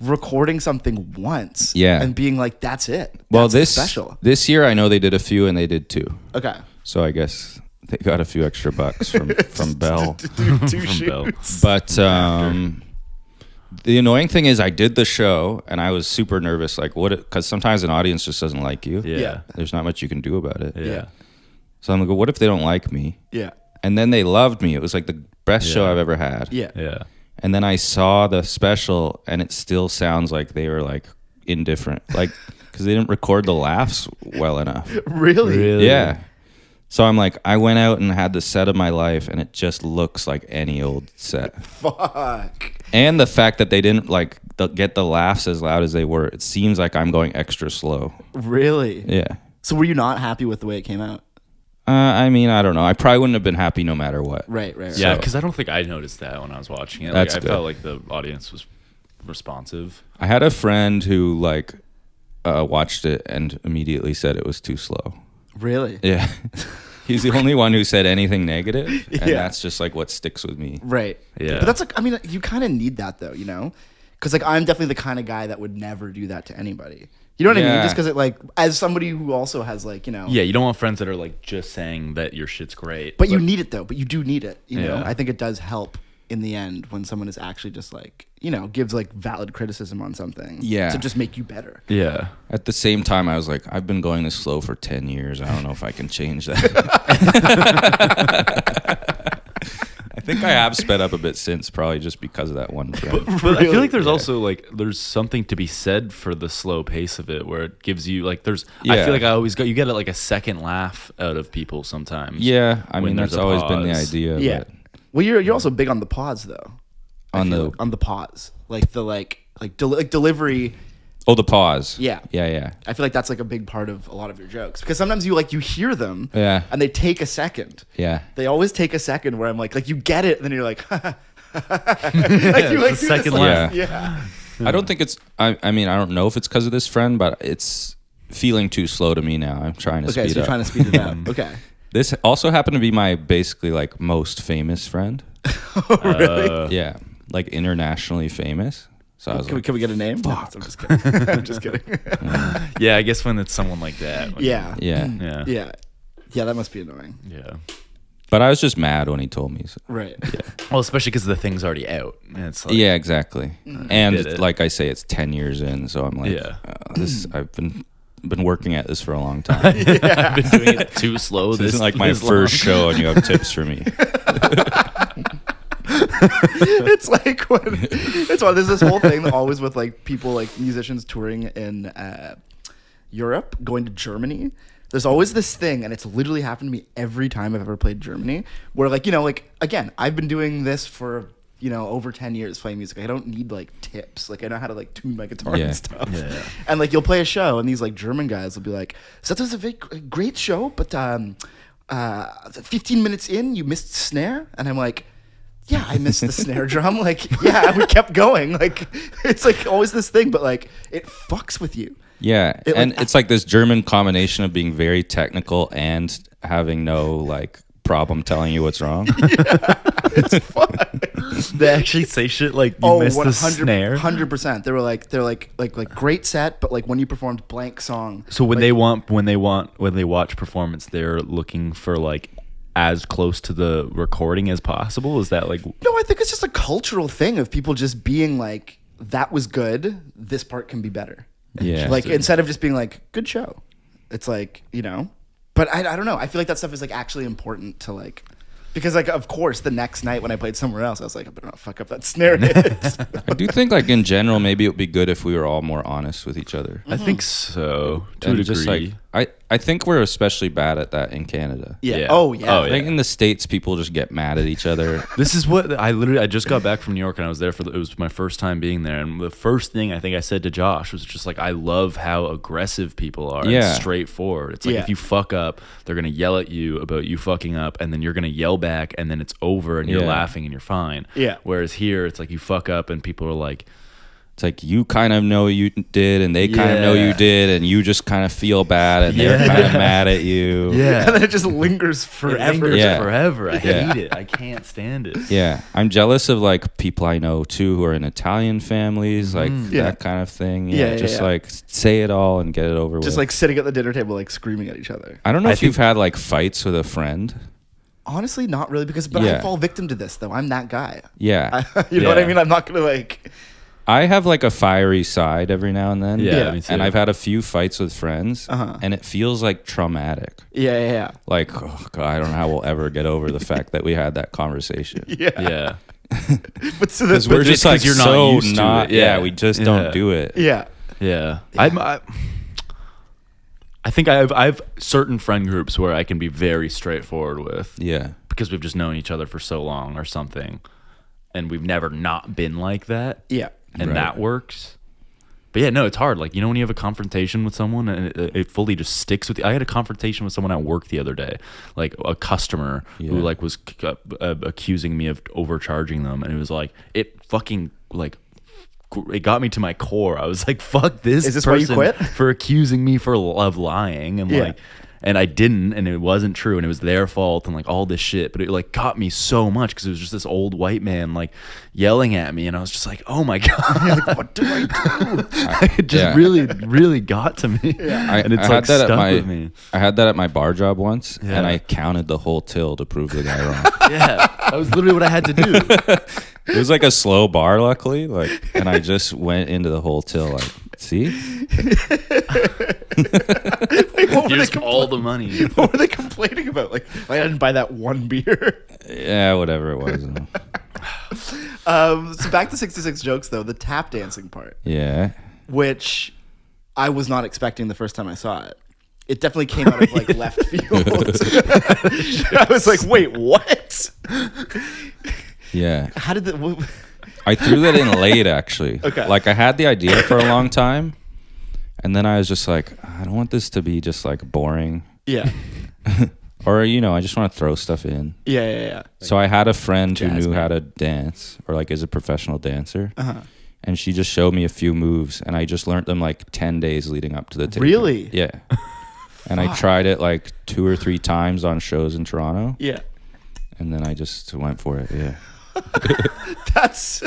Speaker 1: recording something once.
Speaker 3: Yeah.
Speaker 1: And being like, that's it.
Speaker 3: Well,
Speaker 1: That's special.
Speaker 3: this year I know they did a few and they did 2.
Speaker 1: Okay.
Speaker 3: So I guess they got a few extra bucks from Bell.
Speaker 1: Two
Speaker 2: From Bell.
Speaker 1: shoots.
Speaker 3: But the annoying thing is I did the show and I was super nervous, like because sometimes an audience just doesn't like you.
Speaker 2: Yeah.
Speaker 1: Yeah.
Speaker 3: There's not much you can do about it.
Speaker 2: Yeah.
Speaker 3: So I'm like, what if they don't like me?
Speaker 1: Yeah.
Speaker 3: And then they loved me. It was like the best show
Speaker 2: Yeah.
Speaker 3: I've ever had.
Speaker 1: Yeah.
Speaker 2: Yeah.
Speaker 3: And then I saw the special and it still sounds like they were like indifferent, like because they didn't record the laughs well enough.
Speaker 1: Really?
Speaker 3: Yeah. So I'm like, I went out and had the set of my life and it just looks like any old set.
Speaker 1: Fuck.
Speaker 3: And the fact that they didn't like get the laughs as loud as they were, it seems like I'm going extra slow.
Speaker 1: Really?
Speaker 3: Yeah.
Speaker 1: So were you not happy with the way it came out?
Speaker 3: I mean, I don't know. I probably wouldn't have been happy no matter what.
Speaker 1: Right.
Speaker 2: Yeah,
Speaker 3: So-
Speaker 2: because I don't think I noticed that when I was watching it.
Speaker 3: That's
Speaker 2: I
Speaker 3: good.
Speaker 2: felt like the audience was responsive.
Speaker 3: I had a friend who like watched it and immediately said it was too slow.
Speaker 1: Really?
Speaker 3: Yeah. He's the only one who said anything negative, and
Speaker 1: Yeah.
Speaker 3: that's just like what sticks with me.
Speaker 1: Right.
Speaker 2: Yeah.
Speaker 1: But that's like, I mean, you kind of need that though, you know? Because like I'm definitely the kind of guy that would never do that to anybody. You know what I mean?
Speaker 3: Yeah.
Speaker 1: Just because it like, as somebody who also has like, you know.
Speaker 2: Yeah, you don't want friends that are like just saying that your shit's great.
Speaker 1: But you need it though. But you do need it. You know,
Speaker 2: Yeah.
Speaker 1: I think it does help in the end when someone is actually just like, you know, gives like valid criticism on something.
Speaker 3: Yeah.
Speaker 1: To just make you better.
Speaker 2: Yeah.
Speaker 3: At the same time, I was like, I've been going this slow for 10 years. I don't know if I can change that. I think I have sped up a bit since, probably just because of that one friend.
Speaker 2: But I feel like there's
Speaker 3: Yeah.
Speaker 2: also like there's something to be said for the slow pace of it, where it gives you like I
Speaker 3: Yeah.
Speaker 2: feel like I always you get like a second laugh out of people sometimes.
Speaker 3: Yeah, I
Speaker 2: when
Speaker 3: mean,
Speaker 2: there's
Speaker 3: that's
Speaker 2: a
Speaker 3: always been the
Speaker 2: pause.
Speaker 3: idea.
Speaker 1: Yeah.
Speaker 3: But
Speaker 1: Well, you're also big on the pause though. I
Speaker 3: On
Speaker 1: feel
Speaker 3: the-
Speaker 1: like, on the pause, like the like delivery.
Speaker 3: oh, the pause.
Speaker 1: Yeah.
Speaker 3: Yeah.
Speaker 1: I feel like that's like a big part of a lot of your jokes because sometimes you hear them.
Speaker 3: Yeah.
Speaker 1: And they take a second.
Speaker 3: Yeah.
Speaker 1: They always take a second where I'm like you get it, and then you're like, like you
Speaker 2: it's
Speaker 1: like
Speaker 2: a
Speaker 1: do
Speaker 2: second
Speaker 1: this,
Speaker 3: laugh.
Speaker 1: Yeah.
Speaker 3: I don't think it's, I mean, I don't know if it's because of this friend, but it's feeling too slow to me now. I'm trying to
Speaker 1: Okay,
Speaker 3: speed
Speaker 1: so you're
Speaker 3: up.
Speaker 1: trying to speed it up. Okay.
Speaker 3: This also happened to be my basically like most famous friend.
Speaker 1: Really?
Speaker 3: Yeah. Like internationally famous. So I was
Speaker 1: Can
Speaker 3: like,
Speaker 1: we get a name? No, I'm just kidding. I'm just kidding.
Speaker 2: Yeah, I guess when it's someone like that. when-
Speaker 1: Yeah.
Speaker 3: yeah.
Speaker 1: Yeah, that must be annoying.
Speaker 2: Yeah.
Speaker 3: But I was just mad when he told me. So.
Speaker 1: Right.
Speaker 2: Well, especially because the thing's already out. And it's like,
Speaker 3: Yeah, exactly.
Speaker 1: Mm.
Speaker 3: And
Speaker 2: Did it.
Speaker 3: like I say, it's 10 years in, so I'm like,
Speaker 2: Yeah.
Speaker 3: I've been working at this for a long time.
Speaker 2: I've been doing it too slow.
Speaker 3: This
Speaker 2: This
Speaker 3: isn't like my
Speaker 2: this
Speaker 3: first
Speaker 2: long.
Speaker 3: show, and you have tips for me.
Speaker 1: It's like when there's this whole thing always with like people like musicians touring in Europe, going to Germany. There's always this thing, and it's literally happened to me every time I've ever played Germany, where like, you know, like again, I've been doing this for, you know, over 10 years playing music. I don't need like tips. Like I know how to like tune my guitar
Speaker 3: Yeah.
Speaker 1: and stuff.
Speaker 2: Yeah.
Speaker 1: And like you'll play a show, and these like German guys will be like, "So that was a very great show, but 15 minutes in, you missed snare," and I'm like, yeah, I missed the snare drum. Like, yeah, we kept going. Like, it's like always this thing, but like it fucks with you.
Speaker 3: Yeah,
Speaker 1: It,
Speaker 3: and
Speaker 1: like,
Speaker 3: it's like this German combination of being very technical and having no like problem telling you what's wrong.
Speaker 1: It's fun.
Speaker 2: They actually say shit like you
Speaker 1: Oh,
Speaker 2: missed the snare.
Speaker 1: 100%. They're like great set, but like when you performed blank song.
Speaker 2: So when
Speaker 1: like,
Speaker 2: they watch performance, they're looking for like as close to the recording as possible. Is that like
Speaker 1: no, I think it's just a cultural thing of people just being like, that was good. This part can be better.
Speaker 3: Yeah.
Speaker 1: Like instead of just being like, good show. It's like, you know, but I don't know. I feel like that stuff is like actually important to like, because like, of course, the next night when I played somewhere else, I was like, I better not fuck up that snare hit.
Speaker 3: I do think like in general, maybe it would be good if we were all more honest with each other.
Speaker 2: I think so to a
Speaker 3: And
Speaker 2: degree.
Speaker 3: just like I think we're especially bad at that in Canada.
Speaker 1: Yeah.
Speaker 2: Yeah.
Speaker 1: Oh yeah.
Speaker 2: Oh,
Speaker 3: I
Speaker 2: yeah.
Speaker 3: think in the States people just get mad at each other.
Speaker 2: This is what I just got back from New York and I was there it was my first time being there, and the first thing I think I said to Josh was just like, I love how aggressive people are.
Speaker 3: Yeah.
Speaker 2: It's straightforward. It's like
Speaker 1: Yeah.
Speaker 2: if you fuck up, they're gonna yell at you about you fucking up, and then you're gonna yell back, and then it's over, and you're
Speaker 3: Yeah.
Speaker 2: laughing and you're fine.
Speaker 1: Yeah.
Speaker 2: Whereas here, it's like you fuck up, and people are like,
Speaker 3: It's like you kind of know you did, and they kind of know
Speaker 2: Yeah.
Speaker 3: you did, and you just kind of feel bad, and they're
Speaker 2: Yeah.
Speaker 3: kind of mad at you.
Speaker 2: yeah,
Speaker 1: And then it just lingers
Speaker 2: it
Speaker 1: forever.
Speaker 2: lingers
Speaker 3: Yeah.
Speaker 2: forever. I
Speaker 3: Yeah.
Speaker 2: hate it. I can't stand it.
Speaker 3: Yeah, I'm jealous of like people I know too who are in Italian families, like
Speaker 1: Yeah.
Speaker 3: that kind of thing.
Speaker 1: Yeah,
Speaker 3: Yeah,
Speaker 1: yeah,
Speaker 3: just
Speaker 1: yeah.
Speaker 3: like say it all and get it over with.
Speaker 1: Just like sitting at the dinner table, like screaming at each other.
Speaker 3: I don't know
Speaker 2: I
Speaker 3: if you've had like fights with a friend.
Speaker 1: Honestly, not really, but I
Speaker 3: Yeah.
Speaker 1: fall victim to this though. I'm that guy.
Speaker 3: Yeah,
Speaker 1: You know what I
Speaker 3: Yeah.
Speaker 1: mean? I'm not gonna like.
Speaker 3: I have like a fiery side every now and then.
Speaker 2: Yeah,
Speaker 1: Yeah.
Speaker 2: me too.
Speaker 3: And I've had a few fights with friends,
Speaker 1: Uh-huh.
Speaker 3: and it feels like traumatic.
Speaker 1: Yeah.
Speaker 3: Like, oh God, I don't know how we'll ever get over the fact that we had that conversation.
Speaker 1: Yeah.
Speaker 2: Yeah.
Speaker 1: But so
Speaker 3: Because
Speaker 1: that,
Speaker 3: we're
Speaker 2: it's
Speaker 3: just
Speaker 2: 'cause
Speaker 3: like
Speaker 2: you're not
Speaker 3: so
Speaker 2: used to
Speaker 3: not.
Speaker 2: it.
Speaker 3: Yeah.
Speaker 2: Yeah.
Speaker 3: we just
Speaker 2: Yeah.
Speaker 3: don't do it.
Speaker 1: yeah.
Speaker 2: Yeah. I think I've certain friend groups where I can be very straightforward with,
Speaker 3: Yeah.
Speaker 2: because we've just known each other for so long or something, and we've never not been like that,
Speaker 1: Yeah.
Speaker 2: and
Speaker 3: Right.
Speaker 2: that works. But yeah, no, it's hard. Like, you know, when you have a confrontation with someone and it fully just sticks with you. I had a confrontation with someone at work the other day, like a customer who like was accusing me of overcharging them, and it was like it fucking like it got me to my core. I was like, fuck this.
Speaker 1: Is this why you quit?
Speaker 2: For accusing me of lying and like. And I didn't, and it wasn't true, and it was their fault, and like all this shit. But it like got me so much because it was just this old white man like yelling at me, and I was just like, "Oh my god, like, what do I do?" It just really got to me, and it's like stuck with me.
Speaker 3: I had that at my bar job once, and I counted the whole till to prove the guy wrong.
Speaker 2: Yeah, that was literally what I had to do.
Speaker 3: It was like a slow bar, luckily, and I just went into the whole till, like, see.
Speaker 2: Here's all the money.
Speaker 1: What were they complaining about? Like, I didn't buy that one beer.
Speaker 3: Yeah, whatever it was.
Speaker 1: So back to 66 jokes, though. The tap dancing part.
Speaker 3: Yeah.
Speaker 1: Which I was not expecting the first time I saw it. It definitely came out of like left field. I was like, wait, what?
Speaker 3: Yeah.
Speaker 1: How did the...
Speaker 3: I threw that in late, actually.
Speaker 1: Okay.
Speaker 3: Like, I had the idea for a long time, and then I was just like, I don't want this to be just like boring.
Speaker 1: Yeah.
Speaker 3: Or, you know, I just want to throw stuff in.
Speaker 1: Yeah.
Speaker 3: So I had a friend who knew
Speaker 1: man.
Speaker 3: how to dance, or like is a professional dancer. And she just showed me a few moves, and I just learned them like 10 days leading up to the tape.
Speaker 1: Really?
Speaker 3: Yeah. And I tried it like 2 or 3 times on shows in Toronto.
Speaker 1: Yeah.
Speaker 3: And then I just went for it. Yeah.
Speaker 1: That's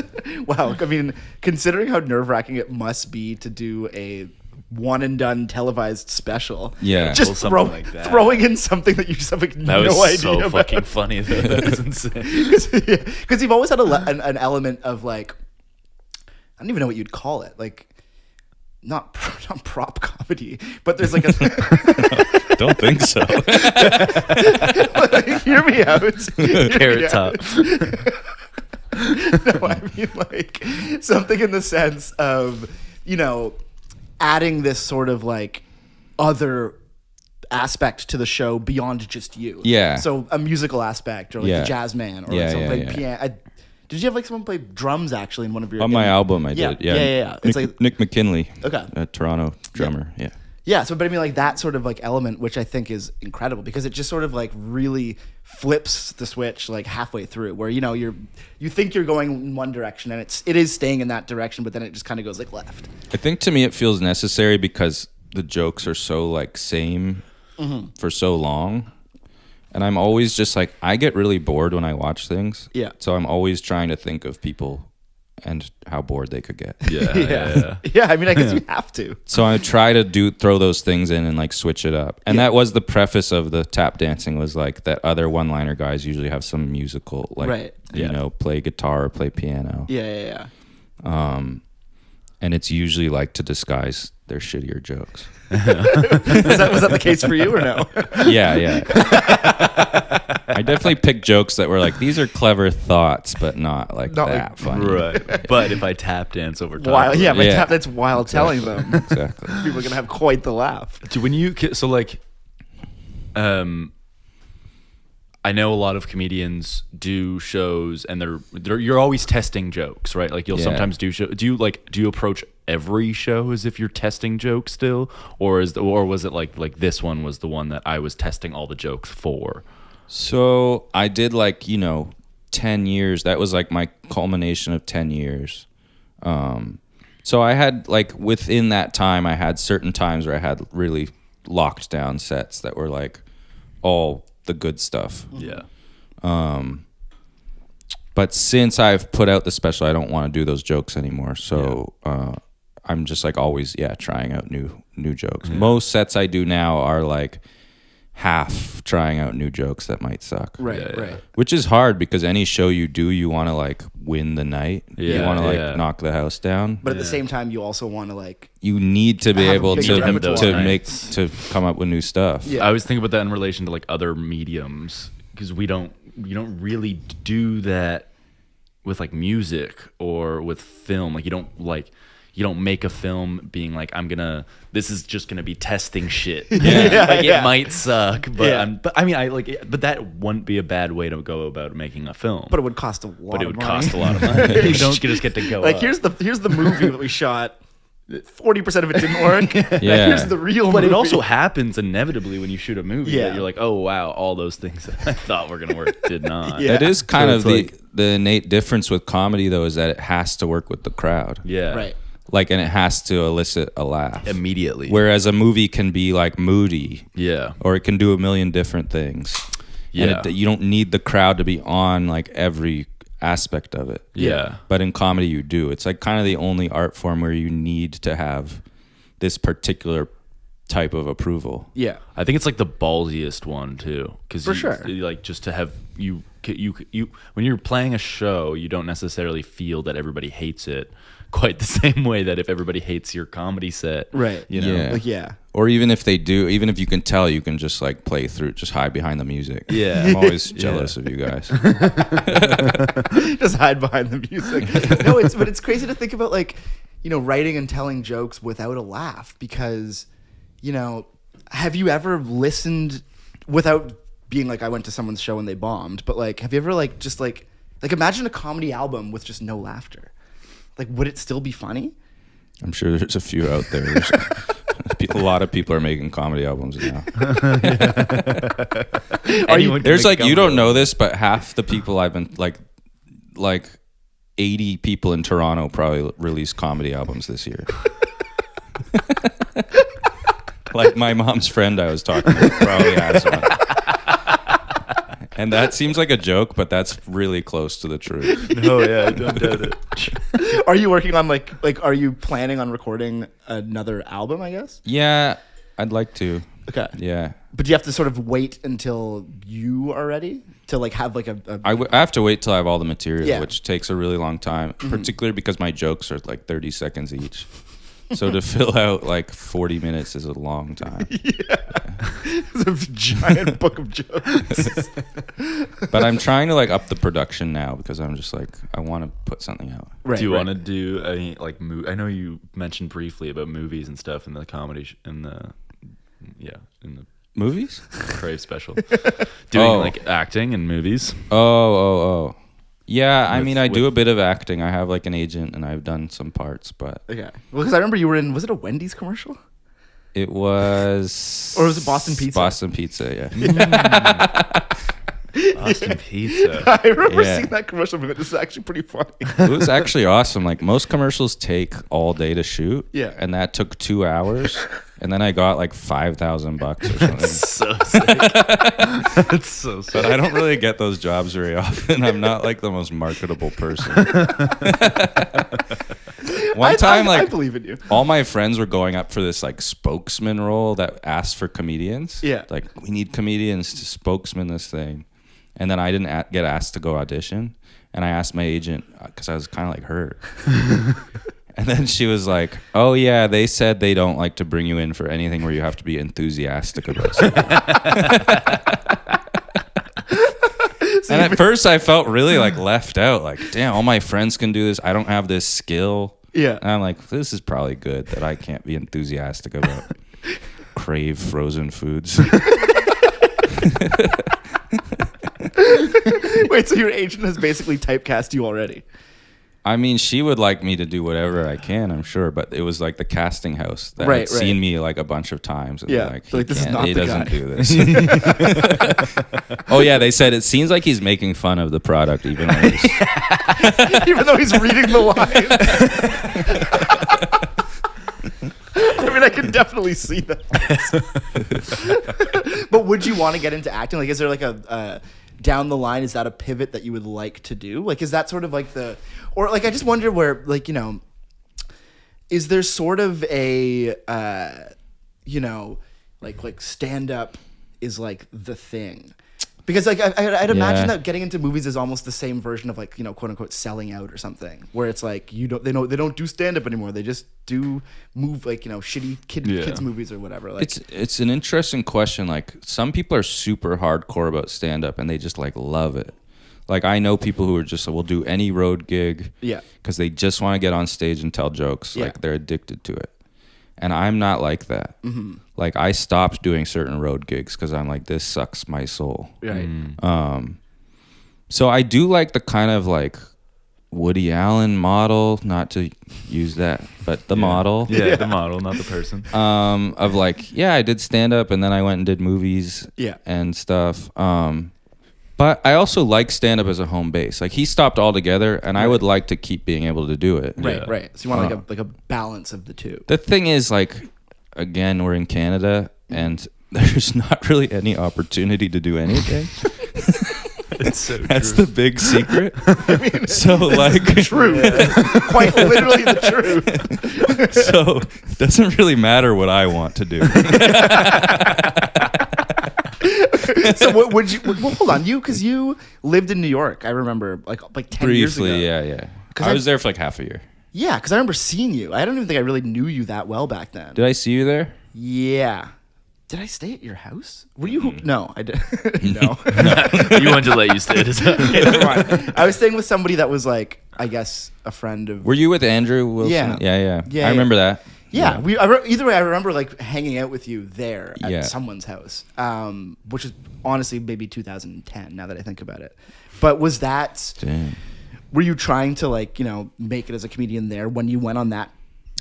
Speaker 1: wow. I mean, considering how nerve-wracking it must be to do a one and done televised special.
Speaker 3: Yeah.
Speaker 1: Just
Speaker 2: like that.
Speaker 1: throwing in something that you just have like
Speaker 2: That
Speaker 1: no
Speaker 2: was
Speaker 1: idea
Speaker 2: so
Speaker 1: about.
Speaker 2: fucking funny. Though. That was insane.
Speaker 1: Because you've always had an element of like, I don't even know what you'd call it. Like, not prop comedy, but there's like a...
Speaker 3: Don't think so.
Speaker 1: Hear me out.
Speaker 2: Carrot Top.
Speaker 1: No, I mean like something in the sense of, you know, adding this sort of like other aspect to the show beyond just you.
Speaker 3: Yeah.
Speaker 1: So a musical aspect, or like a jazz man, or like someone playing piano. Did you have like someone play drums actually in one of your...
Speaker 3: On my album, I did. Yeah.
Speaker 1: Yeah. It's like
Speaker 3: Nick McKinley.
Speaker 1: Okay.
Speaker 3: A Toronto drummer. Yeah.
Speaker 1: Yeah, so but I mean like that sort of like element, which I think is incredible because it just sort of like really flips the switch like halfway through, where you know you think you're going in one direction and it is staying in that direction, but then it just kind of goes like left.
Speaker 3: I think to me it feels necessary because the jokes are so like same for so long. And I'm always just like, I get really bored when I watch things.
Speaker 1: Yeah.
Speaker 3: So I'm always trying to think of people and how bored they could get.
Speaker 1: Yeah, I mean I guess you have to.
Speaker 3: So I try to throw those things in and like switch it up. And that was the preface of the tap dancing, was like that other one-liner guys usually have some musical, like, you know, play guitar or play piano.
Speaker 1: Yeah.
Speaker 3: And it's usually like to disguise their shittier jokes.
Speaker 1: Was that the case for you or no?
Speaker 3: Yeah. I definitely picked jokes that were like, these are clever thoughts, but not that
Speaker 1: like-
Speaker 3: funny.
Speaker 2: Right. But if I tap dance over top
Speaker 1: Wild,
Speaker 2: of
Speaker 1: yeah,
Speaker 2: it-
Speaker 1: my
Speaker 3: Yeah.
Speaker 1: tap that's wild telling them.
Speaker 3: Exactly.
Speaker 1: People are gonna have quite the laugh.
Speaker 2: So when you so like I know a lot of comedians do shows and you're always testing jokes, right? Like you'll sometimes do show. Do you approach every show as if you're testing jokes still, or was it like this one was the one that I was testing all the jokes for?
Speaker 3: So I did 10 years. That was like my culmination of 10 years. So I had within that time, I had certain times where I had really locked down sets that were like all the good stuff.
Speaker 2: Yeah.
Speaker 3: But since I've put out the special, I don't want to do those jokes anymore. So I'm just always trying out new jokes. Most sets I do now are like half trying out new jokes that might suck.
Speaker 1: Right.
Speaker 3: Which is hard because any show you do, you want to win the night. You want to knock the house down.
Speaker 1: But at the same time, you also want to
Speaker 3: You need to be
Speaker 1: have a
Speaker 3: able
Speaker 1: big
Speaker 3: to
Speaker 1: repertoire.
Speaker 3: to come up with new stuff.
Speaker 1: Yeah.
Speaker 2: I was thinking about that in relation to other mediums, because you don't really do that with music or with film. You don't make a film being like, this is just gonna be testing shit. It might suck, but but that wouldn't be a bad way to go about making a film.
Speaker 1: But it would cost a lot.
Speaker 2: But it
Speaker 1: of
Speaker 2: would
Speaker 1: money.
Speaker 2: cost a lot of money. You don't just get to go.
Speaker 1: Here's the movie that we shot. 40% of it didn't work.
Speaker 3: Yeah.
Speaker 1: Here's the real
Speaker 2: But
Speaker 1: movie.
Speaker 2: it also happens inevitably when you shoot a movie.
Speaker 1: Yeah.
Speaker 2: That you're like, oh wow, all those things that I thought were gonna work did not.
Speaker 1: Yeah.
Speaker 3: It is kind
Speaker 2: So
Speaker 3: of
Speaker 2: it's
Speaker 3: the innate difference with comedy, though, is that it has to work with the crowd.
Speaker 2: Yeah.
Speaker 1: Right.
Speaker 3: Like, and it has to elicit a laugh.
Speaker 2: Immediately.
Speaker 3: Whereas a movie can be like moody,
Speaker 2: Yeah.
Speaker 3: or it can do a million different things.
Speaker 2: Yeah.
Speaker 3: And you don't need the crowd to be on like every aspect of it.
Speaker 2: Yeah.
Speaker 3: But in comedy, you do. It's like kind of the only art form where you need to have this particular type of approval.
Speaker 1: Yeah.
Speaker 2: I think it's like the ballsiest one too, because
Speaker 1: For sure.
Speaker 2: like just to have you when you're playing a show, you don't necessarily feel that everybody hates it quite the same way that if everybody hates your comedy set,
Speaker 1: Right.
Speaker 2: You know,
Speaker 3: Yeah.
Speaker 1: Like, yeah.
Speaker 3: Or even if they do, even if you can tell, you can just like play through, just hide behind the music.
Speaker 2: Yeah.
Speaker 3: I'm always jealous of you guys.
Speaker 1: Just hide behind the music. No, but it's crazy to think about, like, you know, writing and telling jokes without a laugh, because, you know, have you ever listened without being like, I went to someone's show and they bombed, but like, have you ever like just like imagine a comedy album with just no laughter? Like, would it still be funny?
Speaker 3: I'm sure there's a few out there. A lot of people are making comedy albums now.
Speaker 2: Anyone can
Speaker 3: There's
Speaker 2: make
Speaker 3: like,
Speaker 2: a
Speaker 3: you
Speaker 2: comedy
Speaker 3: don't know
Speaker 2: album.
Speaker 3: this, but half the people I've been like 80 people in Toronto probably released comedy albums this year. Like my mom's friend I was talking to probably has one. And that seems like a joke, but that's really close to the truth.
Speaker 2: No, yeah, I don't doubt it.
Speaker 1: Are you working on like are you planning on recording another album, I guess?
Speaker 3: Yeah, I'd like to.
Speaker 1: Okay.
Speaker 3: Yeah.
Speaker 1: But do you have to sort of wait until you are ready to like have like a
Speaker 3: I have to wait till I have all the material,
Speaker 1: Yeah.
Speaker 3: which takes a really long time, particularly because my jokes are like 30 seconds each. So to fill out like 40 minutes is a long time.
Speaker 1: it's a giant book of jokes?
Speaker 3: But I'm trying to like up the production now because I'm just like, I want to put something out.
Speaker 1: Right.
Speaker 2: Do you
Speaker 1: right.
Speaker 2: want to do any like I know you mentioned briefly about movies and stuff in the comedy in the
Speaker 3: Movies?
Speaker 2: Crave special, doing
Speaker 3: Oh.
Speaker 2: like acting in movies.
Speaker 3: Oh. Yeah, I
Speaker 2: With-
Speaker 3: mean, I do
Speaker 2: with-
Speaker 3: a bit of acting. I have like an agent and I've done some parts, but
Speaker 1: Okay. Well, because I remember you were in, was it a Wendy's commercial?
Speaker 3: it was...
Speaker 1: Or was it Boston Pizza?
Speaker 3: Boston Pizza, yeah.
Speaker 2: Boston Pizza.
Speaker 1: I remember
Speaker 3: Yeah.
Speaker 1: seeing that commercial, but it's actually pretty funny.
Speaker 3: It was actually awesome. Like most commercials take all day to shoot.
Speaker 1: Yeah.
Speaker 3: And that took 2 hours. And then I got like $5,000 or something.
Speaker 2: So sick. That's so sick.
Speaker 3: But I don't really get those jobs very often. I'm not like the most marketable person. One time,
Speaker 1: I
Speaker 3: like
Speaker 1: believe in you.
Speaker 3: all my friends were going up for this like spokesman role that asked for comedians.
Speaker 1: Yeah.
Speaker 3: Like we need comedians to spokesman this thing. And then I didn't get asked to go audition. And I asked my agent because I was kind of like hurt. And then she was like, oh, yeah, they said they don't like to bring you in for anything where you have to be enthusiastic about something. And at first I felt really like left out. Like, damn, all my friends can do this. I don't have this skill.
Speaker 1: Yeah.
Speaker 3: And I'm like, this is probably good that I can't be enthusiastic about Crave frozen foods.
Speaker 1: Wait, so your agent has basically typecast you already?
Speaker 3: I mean, she would like me to do whatever I can, I'm sure, but it was like the casting house that
Speaker 1: Right,
Speaker 3: had seen
Speaker 1: right.
Speaker 3: me like a bunch of times. And
Speaker 1: Yeah,
Speaker 3: they're like,
Speaker 1: they're like, this is
Speaker 3: can't-
Speaker 1: not
Speaker 3: he
Speaker 1: the
Speaker 3: doesn't
Speaker 1: guy.
Speaker 3: do this. Oh yeah, they said it seems like he's making fun of the product, even though he's,
Speaker 1: Even though he's reading the lines. I mean, I can definitely see that. But would you want to get into acting? Like, is there like a down the line, is that a pivot that you would like to do? Like, is that sort of like or like, I just wonder where, like, you know, is there sort of a, you know, like stand up is like the thing? Because like I'd imagine
Speaker 3: Yeah.
Speaker 1: that getting into movies is almost the same version of like, you know, quote unquote selling out or something, where it's like they don't do stand up anymore. They just do like, you know, shitty kids movies or whatever. Like
Speaker 3: it's an interesting question. Like some people are super hardcore about stand up and they just like love it. Like I know people who are just will do any road gig
Speaker 1: Yeah.
Speaker 3: because they just want to get on stage and tell jokes.
Speaker 1: Yeah.
Speaker 3: Like they're addicted to it. And I'm not like that.
Speaker 1: Mm-hmm.
Speaker 3: Like I stopped doing certain road gigs because I'm like, this sucks my soul.
Speaker 1: right.
Speaker 3: So I do like the kind of like Woody Allen model, not to use that, but the model.
Speaker 2: Yeah, the model, not the person.
Speaker 3: Of like, yeah, I did stand up and then I went and did movies and stuff. But I also like stand up as a home base. Like he stopped altogether and I would like to keep being able to do it.
Speaker 1: Right. So you want like a balance of the two.
Speaker 3: The thing is, like, again, we're in Canada and there's not really any opportunity to do anything.
Speaker 2: It's so
Speaker 3: That's
Speaker 2: true.
Speaker 3: the big secret. So like
Speaker 1: Truth. Quite literally the truth.
Speaker 3: So it doesn't really matter what I want to do.
Speaker 1: So what would you? Well, hold on, because you lived in New York. I remember like 10 years ago.
Speaker 3: Briefly, yeah. I was there for like half a year.
Speaker 1: Yeah, because I remember seeing you. I don't even think I really knew you that well back then.
Speaker 3: Did I see you there?
Speaker 1: Yeah. Did I stay at your house? Were you? No, I did. No.
Speaker 2: You wanted to let you stay.
Speaker 1: Okay, never mind. I was staying with somebody that was like, I guess, a friend of.
Speaker 3: Were you with Andrew Wilson?
Speaker 1: Yeah.
Speaker 3: I remember that.
Speaker 1: Yeah, either way, I remember like hanging out with you there at someone's house, which is honestly maybe 2010. Now that I think about it, but was that?
Speaker 3: Damn.
Speaker 1: Were you trying to like make it as a comedian there when you went on that?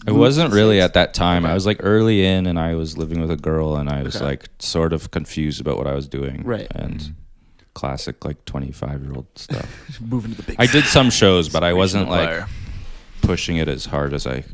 Speaker 3: It wasn't really at that time. Okay. I was like early in, and I was living with a girl, and I was like sort of confused about what I was doing.
Speaker 1: Right.
Speaker 3: And classic like 25-year-old stuff.
Speaker 1: Moving to the big.
Speaker 3: I did some shows, but I wasn't like pushing it as hard as I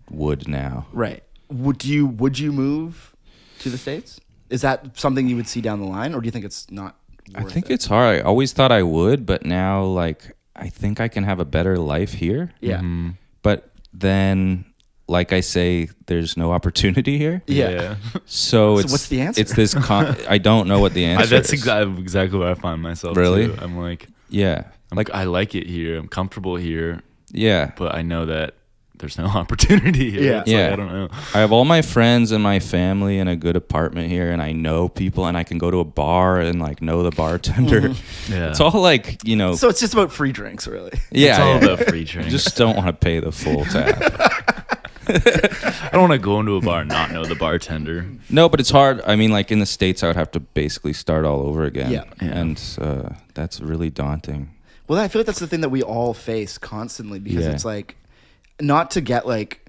Speaker 3: would now.
Speaker 1: Right. Would you move to the States? Is that something you would see down the line, or do you think it's not?
Speaker 3: I think it's hard. I always thought I would, but now like I think I can have a better life here.
Speaker 1: Yeah.
Speaker 2: Mm-hmm.
Speaker 3: But then, like I say, there's no opportunity here.
Speaker 1: Yeah.
Speaker 3: So
Speaker 1: what's the answer?
Speaker 3: It's this. I don't know what the answer
Speaker 2: That's
Speaker 3: is.
Speaker 2: exactly where I find myself.
Speaker 3: Really?
Speaker 2: Too. I'm like,
Speaker 3: yeah.
Speaker 2: I like it here. I'm comfortable here.
Speaker 3: Yeah.
Speaker 2: But I know that there's no opportunity here.
Speaker 1: Yeah.
Speaker 3: Yeah.
Speaker 2: Like, I don't know.
Speaker 3: I have all my friends and my family in a good apartment here, and I know people, and I can go to a bar and like know the bartender.
Speaker 2: Mm-hmm. Yeah.
Speaker 3: It's all like
Speaker 1: So it's just about free drinks, really.
Speaker 3: Yeah.
Speaker 2: It's all
Speaker 3: yeah.
Speaker 2: about free drinks.
Speaker 3: Just don't want to pay the full tab.
Speaker 2: I don't want to go into a bar and not know the bartender.
Speaker 3: No, but it's hard. I mean, like in the States, I would have to basically start all over again.
Speaker 1: Yeah.
Speaker 3: And that's really daunting.
Speaker 1: Well, I feel like that's the thing that we all face constantly because
Speaker 3: Yeah.
Speaker 1: it's like, not to get like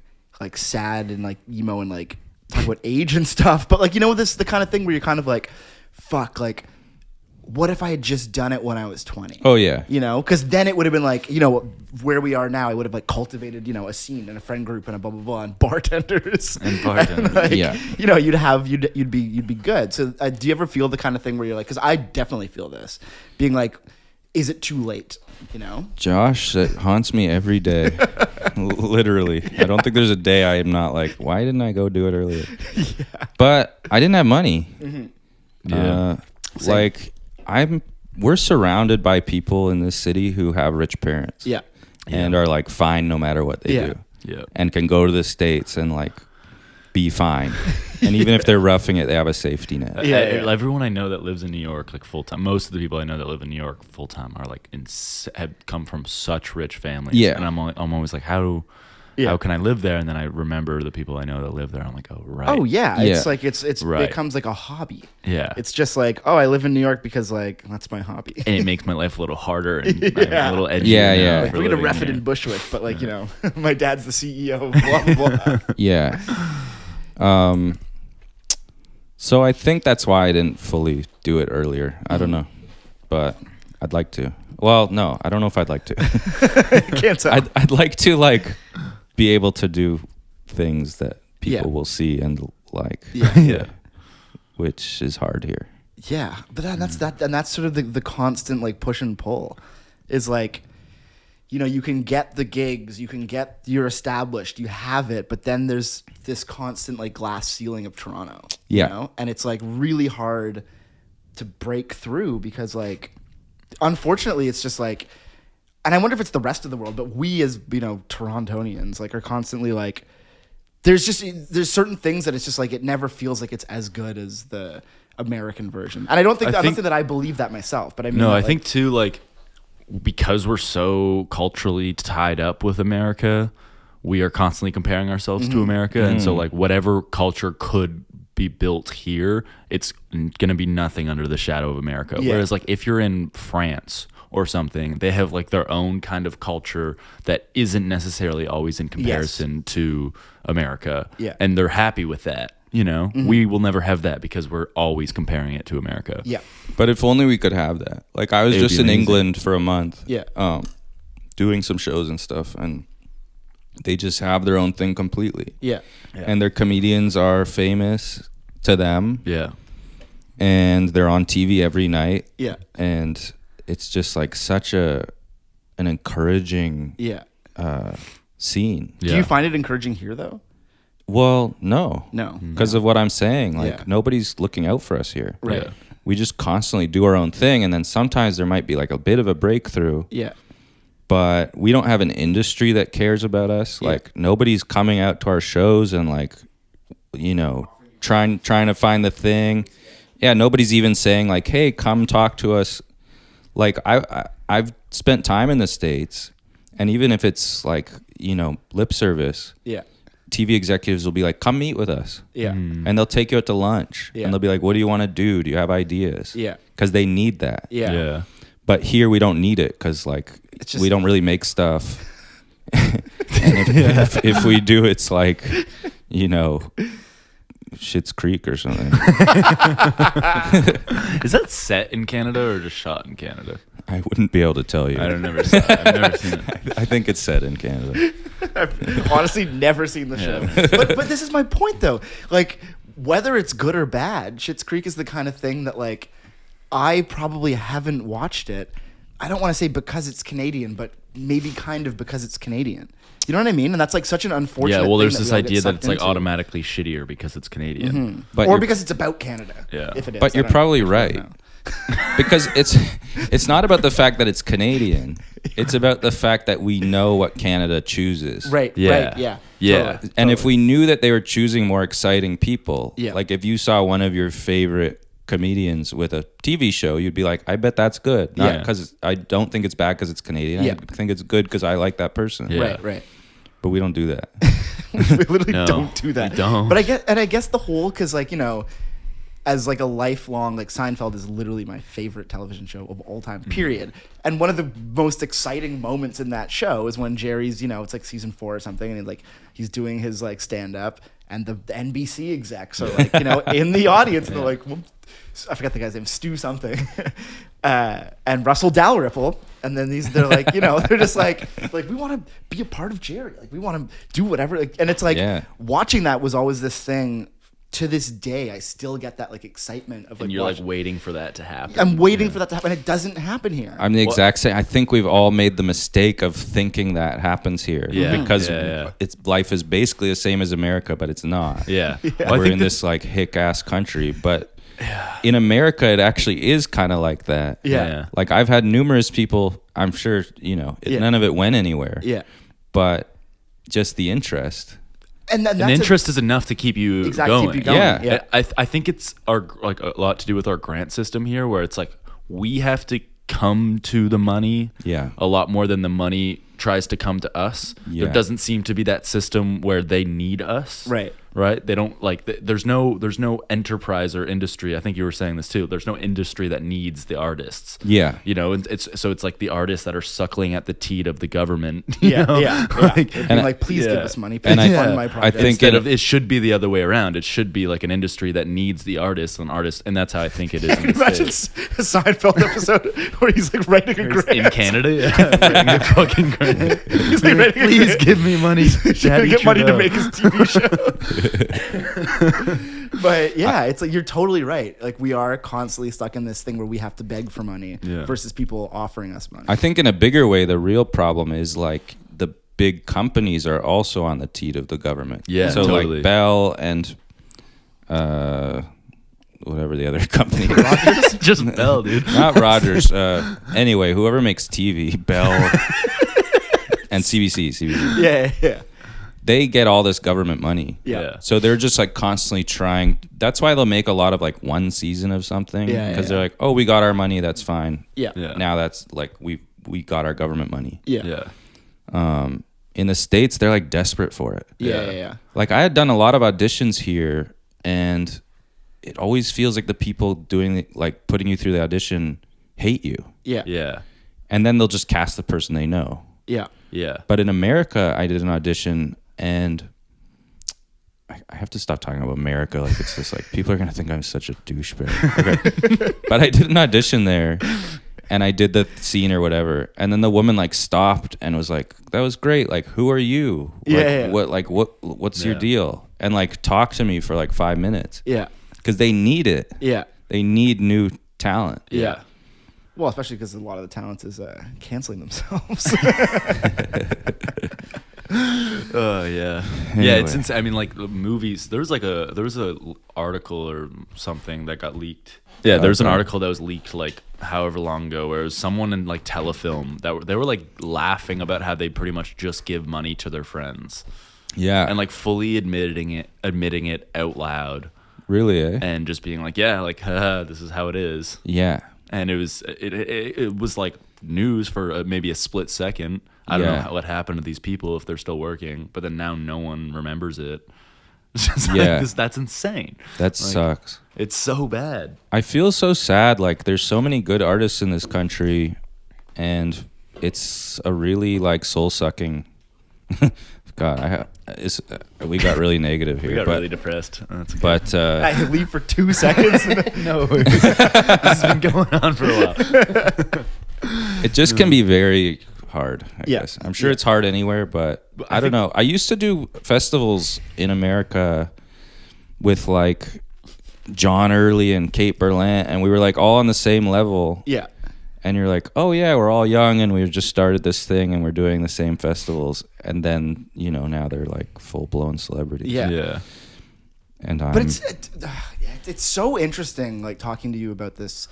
Speaker 1: sad and like emo and like talk about age and stuff, but like this the kind of thing where you're kind of like, fuck, like, what if I had just done it when I was 20?
Speaker 3: Oh yeah.
Speaker 1: Because then it would have been like, where we are now, I would have like cultivated, a scene and a friend group and a blah blah blah and bartenders.
Speaker 2: And bartenders.
Speaker 1: like,
Speaker 3: Yeah.
Speaker 1: you'd be good. So do you ever feel the kind of thing where you're like, because I definitely feel this, being like, is it too late?
Speaker 3: Josh, that haunts me every day. Literally. I don't think there's a day I am not like, why didn't I go do it earlier? Yeah. But I didn't have money.
Speaker 1: Mm-hmm.
Speaker 2: Yeah.
Speaker 3: Like we're surrounded by people in this city who have rich parents.
Speaker 1: Yeah.
Speaker 3: And are like fine no matter what they do.
Speaker 2: Yeah.
Speaker 3: And can go to the States and like be fine. And even if they're roughing it, they have a safety net.
Speaker 1: Yeah.
Speaker 2: Everyone I know that lives in New York, like full time, most of the people I know that live in New York full time are like have come from such rich families.
Speaker 3: Yeah.
Speaker 2: And I'm always like, how can I live there? And then I remember the people I know that live there. I'm like, oh right.
Speaker 1: Oh yeah.
Speaker 3: Yeah.
Speaker 1: It's like it
Speaker 2: Right.
Speaker 1: becomes like a hobby.
Speaker 2: Yeah.
Speaker 1: It's just like, oh, I live in New York because like that's my hobby.
Speaker 2: And it makes my life a little harder and I'm a little edgy.
Speaker 3: Yeah,
Speaker 2: now
Speaker 3: yeah.
Speaker 1: Like,
Speaker 2: for
Speaker 1: we're gonna
Speaker 2: living
Speaker 1: ref it
Speaker 2: here.
Speaker 1: in Bushwick, but like my dad's the CEO of blah blah blah.
Speaker 3: Yeah. So I think that's why I didn't fully do it earlier. I don't know. But I'd like to. Well, no, I don't know if I'd like to.
Speaker 1: Can't tell.
Speaker 3: I'd like to like be able to do things that people will see and like.
Speaker 1: Yeah.
Speaker 3: Which is hard here.
Speaker 1: Yeah, but that's sort of the constant like push and pull, is like, you can get the gigs, you're established, you have it, but then there's this constant like glass ceiling of Toronto.
Speaker 3: Yeah.
Speaker 1: And it's like really hard to break through because like, unfortunately, it's just like, and I wonder if it's the rest of the world, but we as Torontonians like are constantly like, there's certain things that it's just like it never feels like it's as good as the American version, and I don't think that I believe that myself, but I mean,
Speaker 2: No, I
Speaker 1: like,
Speaker 2: think too, like, because we're so culturally tied up with America, we are constantly comparing ourselves to America, and so like whatever culture could be built here, it's gonna be nothing under the shadow of America.
Speaker 1: Yeah.
Speaker 2: Whereas like if you're in France or something, they have like their own kind of culture that isn't necessarily always in comparison to America.
Speaker 1: Yeah.
Speaker 2: And they're happy with that. You know, we will never have that because we're always comparing it to America.
Speaker 1: Yeah.
Speaker 3: But if only we could have that. Like I was
Speaker 2: It would
Speaker 3: just
Speaker 2: be
Speaker 3: in
Speaker 2: amazing.
Speaker 3: England for a month.
Speaker 1: Yeah.
Speaker 3: Doing some shows and stuff, and they just have their own thing completely.
Speaker 1: Yeah.
Speaker 3: And their comedians are famous to them.
Speaker 2: Yeah.
Speaker 3: And they're on TV every night.
Speaker 1: Yeah.
Speaker 3: And it's just like such an encouraging
Speaker 1: Yeah.
Speaker 3: scene.
Speaker 1: Do you find it encouraging here though?
Speaker 3: Well, no.
Speaker 1: No.
Speaker 3: Because of what I'm saying. Like,
Speaker 1: Yeah.
Speaker 3: nobody's looking out for us here.
Speaker 1: Right.
Speaker 2: Yeah.
Speaker 3: We just constantly do our own thing. And then sometimes there might be like a bit of a breakthrough.
Speaker 1: Yeah.
Speaker 3: But we don't have an industry that cares about us.
Speaker 1: Yeah.
Speaker 3: Like, nobody's coming out to our shows and, like, you know, trying to find the thing. Yeah, nobody's even saying, like, hey, come talk to us. Like, I've spent time in the States, and even if it's, like, you know, lip service,
Speaker 1: Yeah.
Speaker 3: TV executives will be like, come meet with us.
Speaker 1: Yeah.
Speaker 3: And they'll take you out to lunch.
Speaker 1: Yeah.
Speaker 3: And they'll be like, what do you want to do? Do you have ideas?
Speaker 1: Yeah.
Speaker 3: Because they need that.
Speaker 1: Yeah.
Speaker 2: Yeah.
Speaker 3: But here we don't need it because, like,
Speaker 1: It's just-
Speaker 3: we don't really make stuff. And if we do, it's like, you know, Schitt's Creek or something.
Speaker 2: Is that set in Canada or just shot in Canada?
Speaker 3: I wouldn't be able to tell you.
Speaker 2: I've never seen it.
Speaker 3: I think it's set in Canada.
Speaker 1: I've honestly never seen the show. But this is my point though. Like, whether it's good or bad, Schitt's Creek is the kind of thing that, like, I probably haven't watched it. I don't want to say because it's Canadian, but maybe kind of because it's Canadian. You know what I mean? And that's like such an unfortunate
Speaker 2: Yeah, well, there's
Speaker 1: thing
Speaker 2: this
Speaker 1: we all get
Speaker 2: idea that
Speaker 1: sucked
Speaker 2: it's like
Speaker 1: into.
Speaker 2: automatically shittier because it's Canadian.
Speaker 3: But
Speaker 1: or
Speaker 3: you're-
Speaker 1: because it's about Canada.
Speaker 2: Yeah.
Speaker 1: If it is.
Speaker 3: But
Speaker 1: I
Speaker 3: you're
Speaker 1: don't know.
Speaker 3: probably
Speaker 1: I don't
Speaker 3: right.
Speaker 1: know.
Speaker 3: Because it's not about the fact that it's Canadian. It's about the fact that we know what Canada chooses.
Speaker 1: Right.
Speaker 2: Yeah.
Speaker 1: Right. Yeah.
Speaker 2: Yeah.
Speaker 1: Totally,
Speaker 3: And if
Speaker 1: totally.
Speaker 3: we knew that they were choosing more exciting people,
Speaker 1: Yeah.
Speaker 3: like if you saw one of your favorite comedians with a TV show, you'd be like, I bet that's good. Not
Speaker 2: Yeah.
Speaker 3: because I don't think it's bad because it's Canadian.
Speaker 1: Yeah.
Speaker 3: I think it's good because I like that person.
Speaker 2: Yeah.
Speaker 1: Right. Right.
Speaker 3: But we don't do that.
Speaker 1: We literally
Speaker 2: No,
Speaker 1: don't do that.
Speaker 2: we don't.
Speaker 1: But I guess the whole, because, like, you know, as like a lifelong, like, Seinfeld is literally my favorite television show of all time, period. And one of the most exciting moments in that show is when Jerry's, you know, it's like season 4 or something, and he's doing his, like, stand up, and the NBC execs are, like, you know, in the audience, and they're like, well, I forgot the guy's name, Stu something, and Russell Dalrymple. And then they're like, you know, they're just like we want to be a part of Jerry. Like, we want to do whatever. Like, and it's like,
Speaker 3: Yeah.
Speaker 1: watching that was always this thing. To this day, I still get that, like, excitement of, like,
Speaker 2: And you're like
Speaker 1: watching.
Speaker 2: waiting for that to happen.
Speaker 1: I'm waiting for that to happen. It doesn't happen here.
Speaker 3: I'm the exact same. I think we've all made the mistake of thinking that happens here.
Speaker 2: Yeah.
Speaker 3: Because
Speaker 2: Yeah.
Speaker 3: it's life is basically the same as America, but it's not.
Speaker 2: Yeah. Well, I
Speaker 3: We're
Speaker 2: think
Speaker 3: in this like hick ass country, but in America it actually is kind of like that.
Speaker 1: Yeah.
Speaker 3: Like I've had numerous people, I'm sure, you know,
Speaker 1: Yeah.
Speaker 3: none of it went anywhere.
Speaker 1: Yeah.
Speaker 3: But just the interest.
Speaker 1: And then
Speaker 2: An
Speaker 1: that's
Speaker 2: interest is enough to keep you
Speaker 1: Exactly,
Speaker 2: going.
Speaker 1: keep you going.
Speaker 3: Yeah.
Speaker 1: Yeah.
Speaker 2: I think it's like a lot to do with our grant system here, where it's like we have to come to the money
Speaker 3: Yeah.
Speaker 2: a lot more than the money tries to come to us.
Speaker 3: Yeah.
Speaker 2: There doesn't seem to be that system where they need us.
Speaker 1: Right.
Speaker 2: Right. They don't like. There's no enterprise or industry. I think you were saying this too. There's no industry that needs the artists.
Speaker 3: Yeah.
Speaker 2: You know, and it's like the artists that are suckling at the teat of the government. you
Speaker 1: Yeah.
Speaker 2: know?
Speaker 1: Yeah.
Speaker 2: Like,
Speaker 1: And like, please give
Speaker 2: yeah.
Speaker 1: us money. Please
Speaker 3: And I-
Speaker 1: fund my
Speaker 3: I
Speaker 1: project.
Speaker 3: think
Speaker 2: Instead
Speaker 3: it-
Speaker 2: of it should be the other way around. It should be like an industry that needs the artists, and that's how I think it is. In the
Speaker 1: Imagine
Speaker 2: States.
Speaker 1: a Seinfeld episode where he's like writing a grant.
Speaker 2: In Canada, yeah, writing a fucking grant.
Speaker 1: He's like writing a
Speaker 2: Please
Speaker 1: grant.
Speaker 2: give me money,
Speaker 1: Trying to
Speaker 2: Daddy
Speaker 1: get money to
Speaker 2: Trudeau.
Speaker 1: make his TV show. But yeah, it's like, you're totally right. Like, we are constantly stuck in this thing where we have to beg for money
Speaker 2: Yeah.
Speaker 1: versus people offering us money.
Speaker 3: I think in a bigger way, the real problem is like the big companies are also on the teat of the government.
Speaker 2: Yeah,
Speaker 3: So
Speaker 2: totally.
Speaker 3: like Bell and whatever the other company.
Speaker 2: Just Bell, dude.
Speaker 3: Not Rogers. Anyway, whoever makes TV, Bell and CBC,
Speaker 1: yeah.
Speaker 3: they get all this government money.
Speaker 1: Yeah.
Speaker 3: So they're just like constantly trying. That's why they'll make a lot of like one season of something.
Speaker 1: Yeah,
Speaker 3: Because
Speaker 1: yeah,
Speaker 3: they're like, oh, we got our money. That's fine.
Speaker 1: Yeah.
Speaker 2: Yeah.
Speaker 3: Now that's like we got our government money.
Speaker 1: Yeah.
Speaker 2: Yeah.
Speaker 3: In the States, they're like desperate for it.
Speaker 1: Yeah.
Speaker 3: Like I had done a lot of auditions here, and it always feels like the people doing like putting you through the audition hate you.
Speaker 1: Yeah.
Speaker 2: Yeah.
Speaker 3: and then they'll just cast the person they know.
Speaker 1: Yeah.
Speaker 2: Yeah.
Speaker 3: But in America, I did an audition, and I have to stop talking about America like it's just like people are gonna think I'm such a douchebag. Okay. But I did an audition there, and I did the scene or whatever, and then the woman like stopped and was like, "That was great. Like, who are you? What's your deal?" And like talked to me for like 5 minutes.
Speaker 1: Yeah.
Speaker 3: Because they need it.
Speaker 1: Yeah.
Speaker 3: They need new talent.
Speaker 1: Yeah. Well, especially because a lot of the talent is canceling themselves.
Speaker 2: Oh yeah,
Speaker 3: Anyway.
Speaker 2: yeah. It's insane. I mean, like the movies. There was a article or something that got leaked. Yeah, there was an article that was leaked like however long ago, where it was someone in like telefilm they were like laughing about how they pretty much just give money to their friends.
Speaker 3: Yeah.
Speaker 2: And like fully admitting it out loud.
Speaker 3: Really, eh?
Speaker 2: And just being like, yeah, like, haha, this is how it is.
Speaker 3: Yeah.
Speaker 2: And it was like news for maybe a split second. I don't know what happened to these people if they're still working, but then now no one remembers it. It's just like, that's insane.
Speaker 3: That sucks.
Speaker 2: It's so bad.
Speaker 3: I feel so sad. Like, there's so many good artists in this country, and it's a really like soul sucking. God, we got really negative here.
Speaker 2: We got really depressed. That's okay.
Speaker 3: But
Speaker 1: I leave for 2 seconds.
Speaker 2: No, this has been going on for a while.
Speaker 3: it just can be very hard, I
Speaker 1: Yeah.
Speaker 3: guess. I'm sure it's hard anywhere, but I don't know. I used to do festivals in America with like John Early and Kate Berlant, and we were like all on the same level.
Speaker 1: Yeah.
Speaker 3: And you're like, oh yeah, we're all young and we've just started this thing and we're doing the same festivals. And then, now they're like full blown celebrities.
Speaker 1: Yeah.
Speaker 2: Yeah.
Speaker 3: And
Speaker 1: But it's so interesting, like talking to you about this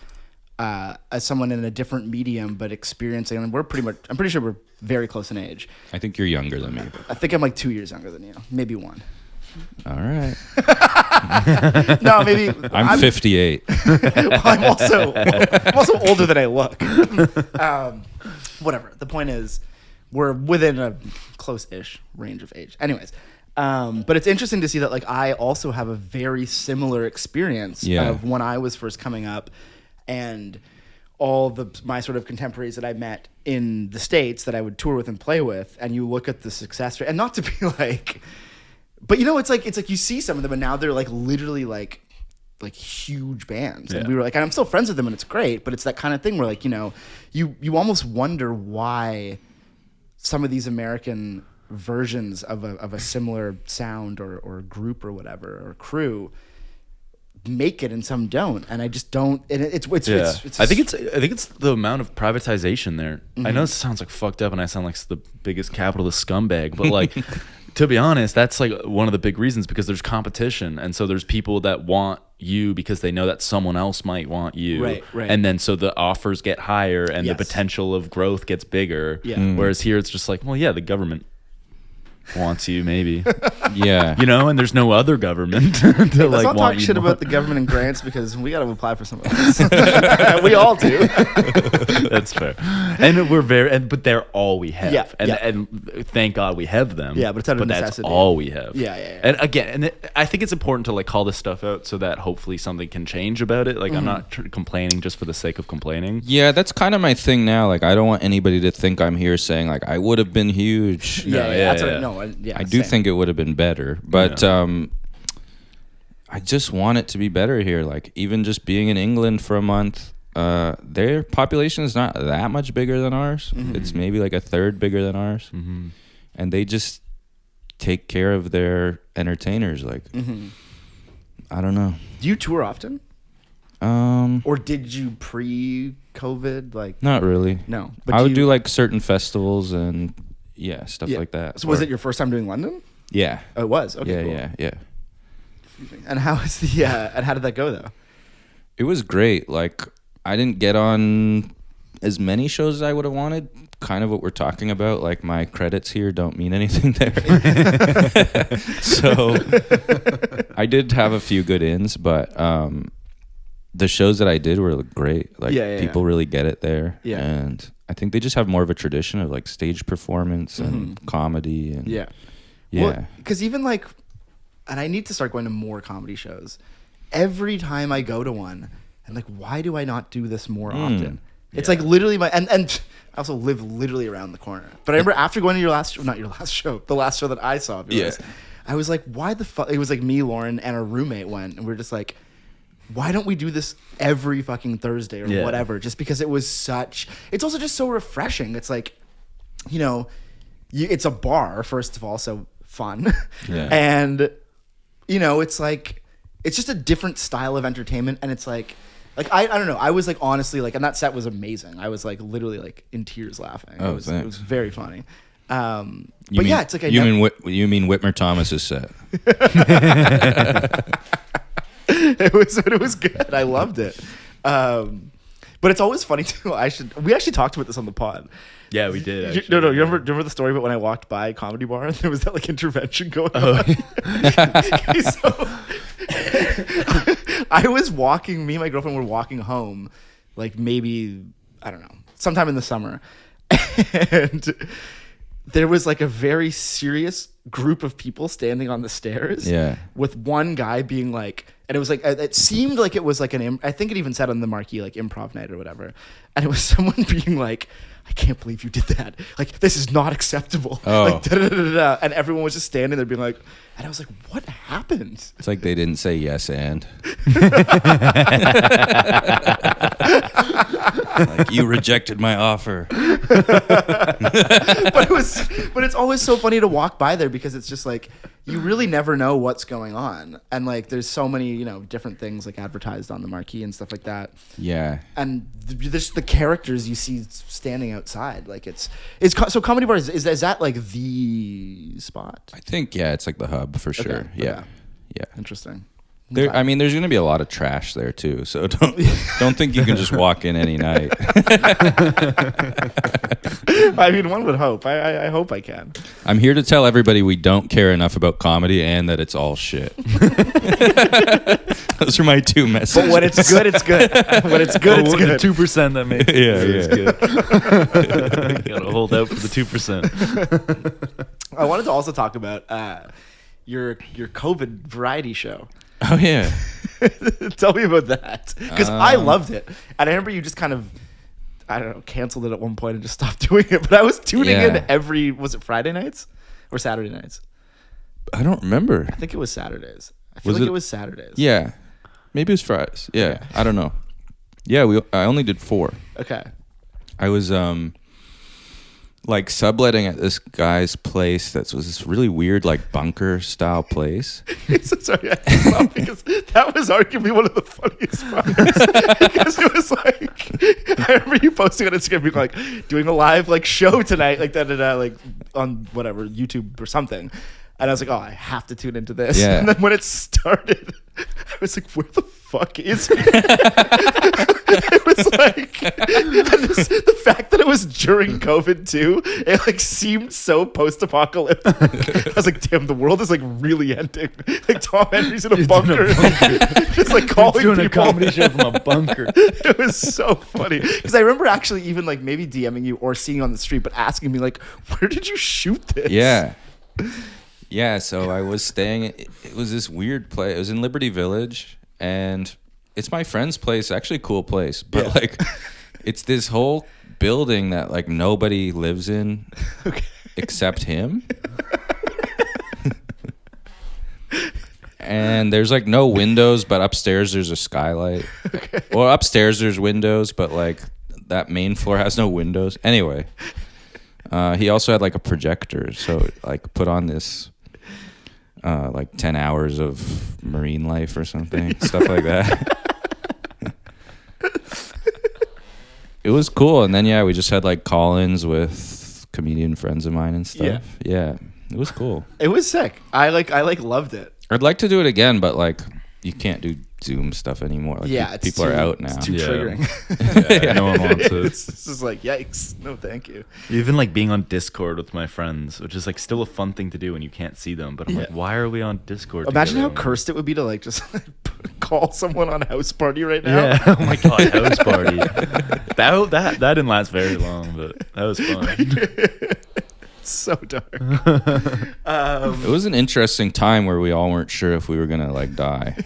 Speaker 1: as someone in a different medium, but experiencing. And I'm pretty sure we're very close in age.
Speaker 3: I think you're younger than me.
Speaker 1: I think I'm like 2 years younger than you, maybe 1.
Speaker 3: All right.
Speaker 1: No, maybe
Speaker 3: I'm 58.
Speaker 1: well, I'm also older than I look. Whatever. The point is, we're within a close-ish range of age. Anyways, but it's interesting to see that like I also have a very similar experience of when I was first coming up, and all my sort of contemporaries that I met in the States that I would tour with and play with, and you look at the success rate, and not to be like. But it's like you see some of them, and now they're like literally like huge bands, and we were like, and I'm still friends with them, and it's great. But it's that kind of thing where like you almost wonder why some of these American versions of a similar sound or group or whatever or crew make it and some don't, and I just don't. And it's
Speaker 2: I think it's the amount of privatization there. Mm-hmm. I know this sounds like fucked up, and I sound like the biggest capitalist scumbag, but like. To be honest, that's like one of the big reasons, because there's competition, and so there's people that want you because they know that someone else might want you,
Speaker 1: right.
Speaker 2: And then so the offers get higher and the potential of growth gets bigger.
Speaker 1: Yeah.
Speaker 2: Whereas here it's just like, well, yeah, the government wants you maybe.
Speaker 3: Yeah.
Speaker 2: And there's no other government to
Speaker 1: Let's
Speaker 2: like
Speaker 1: not
Speaker 2: want
Speaker 1: talk
Speaker 2: you
Speaker 1: shit
Speaker 2: more.
Speaker 1: about the government and grants, because we got to apply for some of this. We all do.
Speaker 2: That's fair. And we're but they're all we have.
Speaker 1: Yeah,
Speaker 2: And thank God we have them.
Speaker 1: Yeah, but it's out of
Speaker 2: that's
Speaker 1: necessity.
Speaker 2: all we have.
Speaker 1: Yeah.
Speaker 2: And again, I think it's important to like call this stuff out so that hopefully something can change about it. Like I'm not complaining just for the sake of complaining.
Speaker 3: Yeah, that's kind of my thing now. Like, I don't want anybody to think I'm here saying like I would have been huge. I do think it would have been better, but I just want it to be better here. Like, even just being in England for a month, their population is not that much bigger than ours. Mm-hmm. It's maybe like a third bigger than ours, and they just take care of their entertainers. Like, I don't know.
Speaker 1: Do you tour often? Or did you pre-COVID? Like,
Speaker 3: not really.
Speaker 1: No,
Speaker 3: but I would do like certain festivals and stuff like that.
Speaker 1: So was it your first time doing London?
Speaker 3: Yeah.
Speaker 1: Oh, it was. Okay. Cool.
Speaker 3: Yeah.
Speaker 1: And how is the and how did that go though?
Speaker 3: It was great. Like, I didn't get on as many shows as I would have wanted. Kind of what we're talking about. Like, my credits here don't mean anything there. So I did have a few good ins, but the shows that I did were great. Like, people really get it there.
Speaker 1: Yeah.
Speaker 3: And I think they just have more of a tradition of like stage performance and comedy and
Speaker 1: because even like, and I need to start going to more comedy shows. Every time I go to one, I'm like, why do I not do this more often? It's like literally and I also live literally around the corner. But I remember after going to the last show that I saw of yours, I was like, why the fuck? It was like me, Lauren, and our roommate went, and we are just like, why don't we do this every fucking Thursday or whatever? Just because it's also just so refreshing. It's like, it's a bar, first of all, so fun. Yeah. And, it's like, it's just a different style of entertainment. And it's like I don't know. I was like, honestly, like, and that set was amazing. I was like literally like in tears laughing.
Speaker 3: Oh,
Speaker 1: it was very funny. It's like
Speaker 3: you mean Whitmer Thomas's set.
Speaker 1: It was good. I loved it. But it's always funny too. We actually talked about this on the pod.
Speaker 2: Yeah, we did.
Speaker 1: You remember the story about when I walked by a comedy bar and there was that like intervention going on? So, I was walking. Me and my girlfriend were walking home, like maybe I don't know, sometime in the summer, and there was like a very serious group of people standing on the stairs.
Speaker 3: Yeah.
Speaker 1: With one guy being like, and it was like, it seemed like it was like I think it even said on the marquee, like improv night or whatever. And it was someone being like, I can't believe you did that. Like, this is not acceptable.
Speaker 3: Oh.
Speaker 1: Like, da-da-da-da-da. And everyone was just standing there being like, and I was like, what happened?
Speaker 3: It's like they didn't say yes and. Like, you rejected my offer.
Speaker 1: But it's always so funny to walk by there because it's just like, you really never know what's going on. And like, there's so many, different things like advertised on the marquee and stuff like that.
Speaker 3: Yeah.
Speaker 1: And there's the characters you see standing outside. Like so Comedy Bar is that like the spot?
Speaker 3: I think, it's like the hub for sure.
Speaker 1: Okay.
Speaker 3: Yeah.
Speaker 1: Okay.
Speaker 3: Yeah.
Speaker 1: Interesting.
Speaker 3: There's going to be a lot of trash there too, so don't think you can just walk in any night.
Speaker 1: I mean, one would hope. I hope I can.
Speaker 3: I'm here to tell everybody we don't care enough about comedy and that it's all shit. Those are my two messages.
Speaker 1: But when it's good, it's good. When it's good, it's good.
Speaker 2: 2% that makes
Speaker 3: it's
Speaker 2: good. You gotta hold out for the 2%.
Speaker 1: I wanted to also talk about your COVID variety show.
Speaker 3: Oh yeah.
Speaker 1: Tell me about that, because I loved it, and I remember you just kind of, I don't know, canceled it at one point and just stopped doing it. But I was tuning in was it Friday nights or Saturday nights?
Speaker 3: I don't remember.
Speaker 1: I think it was Saturdays. I feel like it was Saturdays.
Speaker 3: Yeah, maybe it was Fridays. Yeah, I don't know. Yeah, I only did 4.
Speaker 1: Okay.
Speaker 3: I was like subletting at this guy's place that was this really weird like bunker style place.
Speaker 1: So sorry, I laughed because that was arguably one of the funniest parts. Because it was like, I remember you posting on Instagram being like, doing a live like show tonight, like da-da-da, like on whatever, YouTube or something. And I was like, oh, I have to tune into this.
Speaker 3: Yeah.
Speaker 1: And then when it started, I was like, where the fuck is he? It was like, the fact that it was during COVID too, it like seemed so post-apocalyptic. I was like, damn, the world is like really ending. Like Tom Henry's in a bunker. Just like calling
Speaker 2: doing
Speaker 1: people.
Speaker 2: A comedy show from a bunker.
Speaker 1: It was so funny. Because I remember actually even like maybe DMing you or seeing you on the street, but asking me like, where did you shoot this?
Speaker 3: Yeah. Yeah, so I was staying, it was this weird place. It was in Liberty Village, and it's my friend's place, actually a cool place, but like, it's this whole building that like nobody lives in except him. And there's like no windows, but upstairs there's a skylight. Okay. Well, upstairs there's windows, but like that main floor has no windows. Anyway, he also had like a projector, so like put on this like 10 hours of marine life or something, stuff like that. It was cool. And then we just had like call-ins with comedian friends of mine and stuff. Yeah, it was cool.
Speaker 1: It was sick. I loved it.
Speaker 3: I'd like to do it again, but like you can't do Zoom stuff anymore. Like, people are out now.
Speaker 1: It's too triggering.
Speaker 2: No one wants it.
Speaker 1: It's just like, yikes. No, thank you.
Speaker 2: Even like being on Discord with my friends, which is like still a fun thing to do when you can't see them. But I'm like, why are we on Discord?
Speaker 1: Imagine how cursed it would be to like just call someone on House Party right now.
Speaker 2: Yeah. Oh my god, House Party. That didn't last very long, but that was fun.
Speaker 1: So dark.
Speaker 3: It was an interesting time where we all weren't sure if we were gonna like die.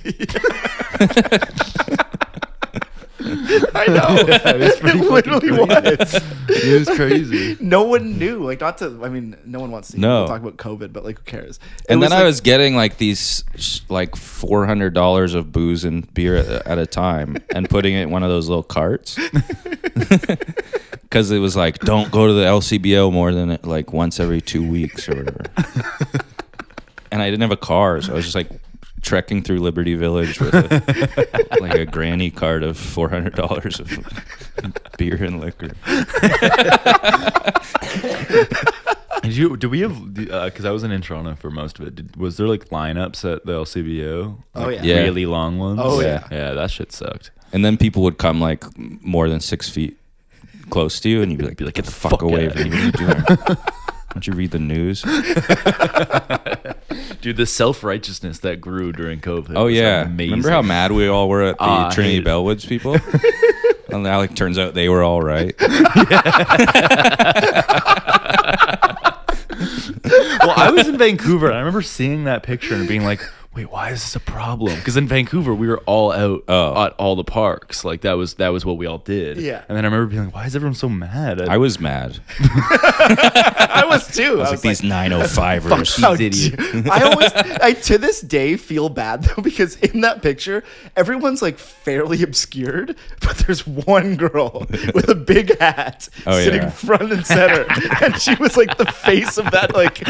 Speaker 1: I know.
Speaker 2: It was pretty
Speaker 1: It literally
Speaker 2: fucking
Speaker 1: was.
Speaker 2: It was crazy.
Speaker 1: No one knew. Like, not to. I mean, no one wants to
Speaker 3: No.
Speaker 1: talk about COVID, but like, who cares?
Speaker 3: And then I
Speaker 1: like,
Speaker 3: was getting like these like $400 of booze and beer at a time and putting it in one of those little carts. Because it was like, don't go to the LCBO more than like once every 2 weeks or whatever. And I didn't have a car, so I was just like trekking through Liberty Village with like a granny cart of $400 of beer and liquor.
Speaker 2: Did we have? Because I wasn't in Toronto for most of it. Was there like lineups at the LCBO?
Speaker 1: Oh,
Speaker 2: Like,
Speaker 1: yeah.
Speaker 2: really long ones.
Speaker 1: Oh, yeah.
Speaker 2: Yeah, that shit sucked.
Speaker 3: And then people would come like more than 6 feet close to you, and you'd be like, get the fuck away
Speaker 2: out.
Speaker 3: from me. What are you doing? Don't you read the news?
Speaker 2: Dude, the self-righteousness that grew during COVID.
Speaker 3: Oh
Speaker 2: was
Speaker 3: yeah,
Speaker 2: amazing.
Speaker 3: remember how mad we all were at the
Speaker 2: I
Speaker 3: Trinity
Speaker 2: hated it.
Speaker 3: Bellwoods people? And now it turns out they were all right.
Speaker 2: Well, I was in Vancouver, and I remember seeing that picture and being like, wait, why is this a problem? Because in Vancouver, we were all out at all the parks. Like, that was what we all did.
Speaker 1: Yeah.
Speaker 2: And then I remember being like, why is everyone so mad?
Speaker 3: I was mad.
Speaker 1: I was too.
Speaker 3: I was like, these 905ers.
Speaker 1: How
Speaker 2: these
Speaker 1: did I to this day feel bad though, because in that picture everyone's like fairly obscured, but there's one girl with a big hat sitting
Speaker 3: yeah.
Speaker 1: front and center, and she was like the face of that, like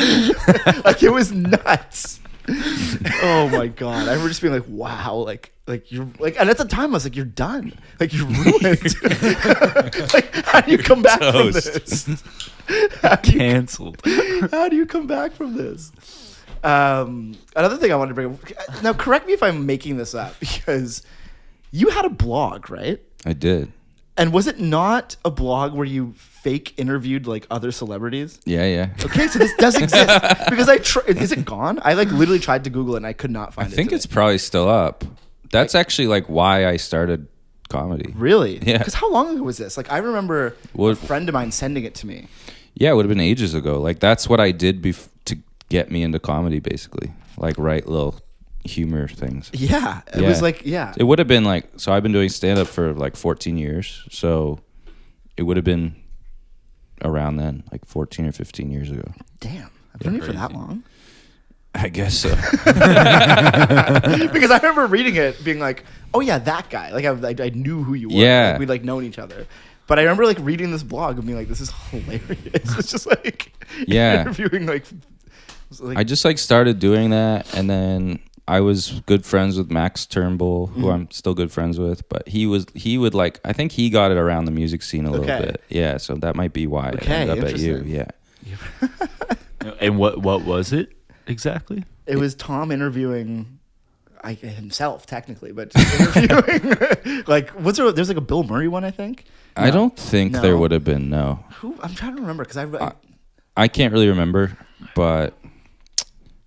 Speaker 1: it was nuts. Oh my god! I remember just being like, "Wow!" Like you're like, and at the time I was like, "You're done. Like you're ruined. Like how do you come back from this?
Speaker 2: canceled.
Speaker 1: How do you come back from this?" Another thing I wanted to bring up. Now, correct me if I'm making this up, because you had a blog, right?
Speaker 3: I did.
Speaker 1: And was it not a blog where you fake interviewed like other celebrities?
Speaker 3: Yeah.
Speaker 1: Okay, so this does exist, because is it gone? I like literally tried to Google it and I could not find it.
Speaker 3: I think
Speaker 1: today.
Speaker 3: it's probably still up. That's actually like why I started comedy.
Speaker 1: Really?
Speaker 3: Yeah.
Speaker 1: Because how long ago was this? Like I remember a friend of mine sending it to me.
Speaker 3: Yeah, it would have been ages ago. Like that's what I did to get me into comedy, basically. Like write little humor things.
Speaker 1: Yeah, it was like
Speaker 3: It would have been like, so I've been doing stand up for like 14 years. So it would have been around then, like 14 or 15 years ago.
Speaker 1: Damn, I've been here for that long.
Speaker 3: I guess so.
Speaker 1: Because I remember reading it, being like, "Oh yeah, that guy." Like I knew who you were.
Speaker 3: Yeah.
Speaker 1: Like, we'd like known each other. But I remember like reading this blog and being like, "This is hilarious." It's just like interviewing like.
Speaker 3: I just like started doing that, and then I was good friends with Max Turnbull, who I'm still good friends with. But he would like, I think he got it around the music scene a little bit. Yeah, so that might be why I ended up at you. Yeah.
Speaker 2: And what was it exactly?
Speaker 1: It was Tom interviewing himself, technically, but just interviewing like there's like a Bill Murray one, I think.
Speaker 3: I don't think
Speaker 1: No.
Speaker 3: there would have been, no.
Speaker 1: Who I'm trying to remember, because
Speaker 3: I can't really remember, but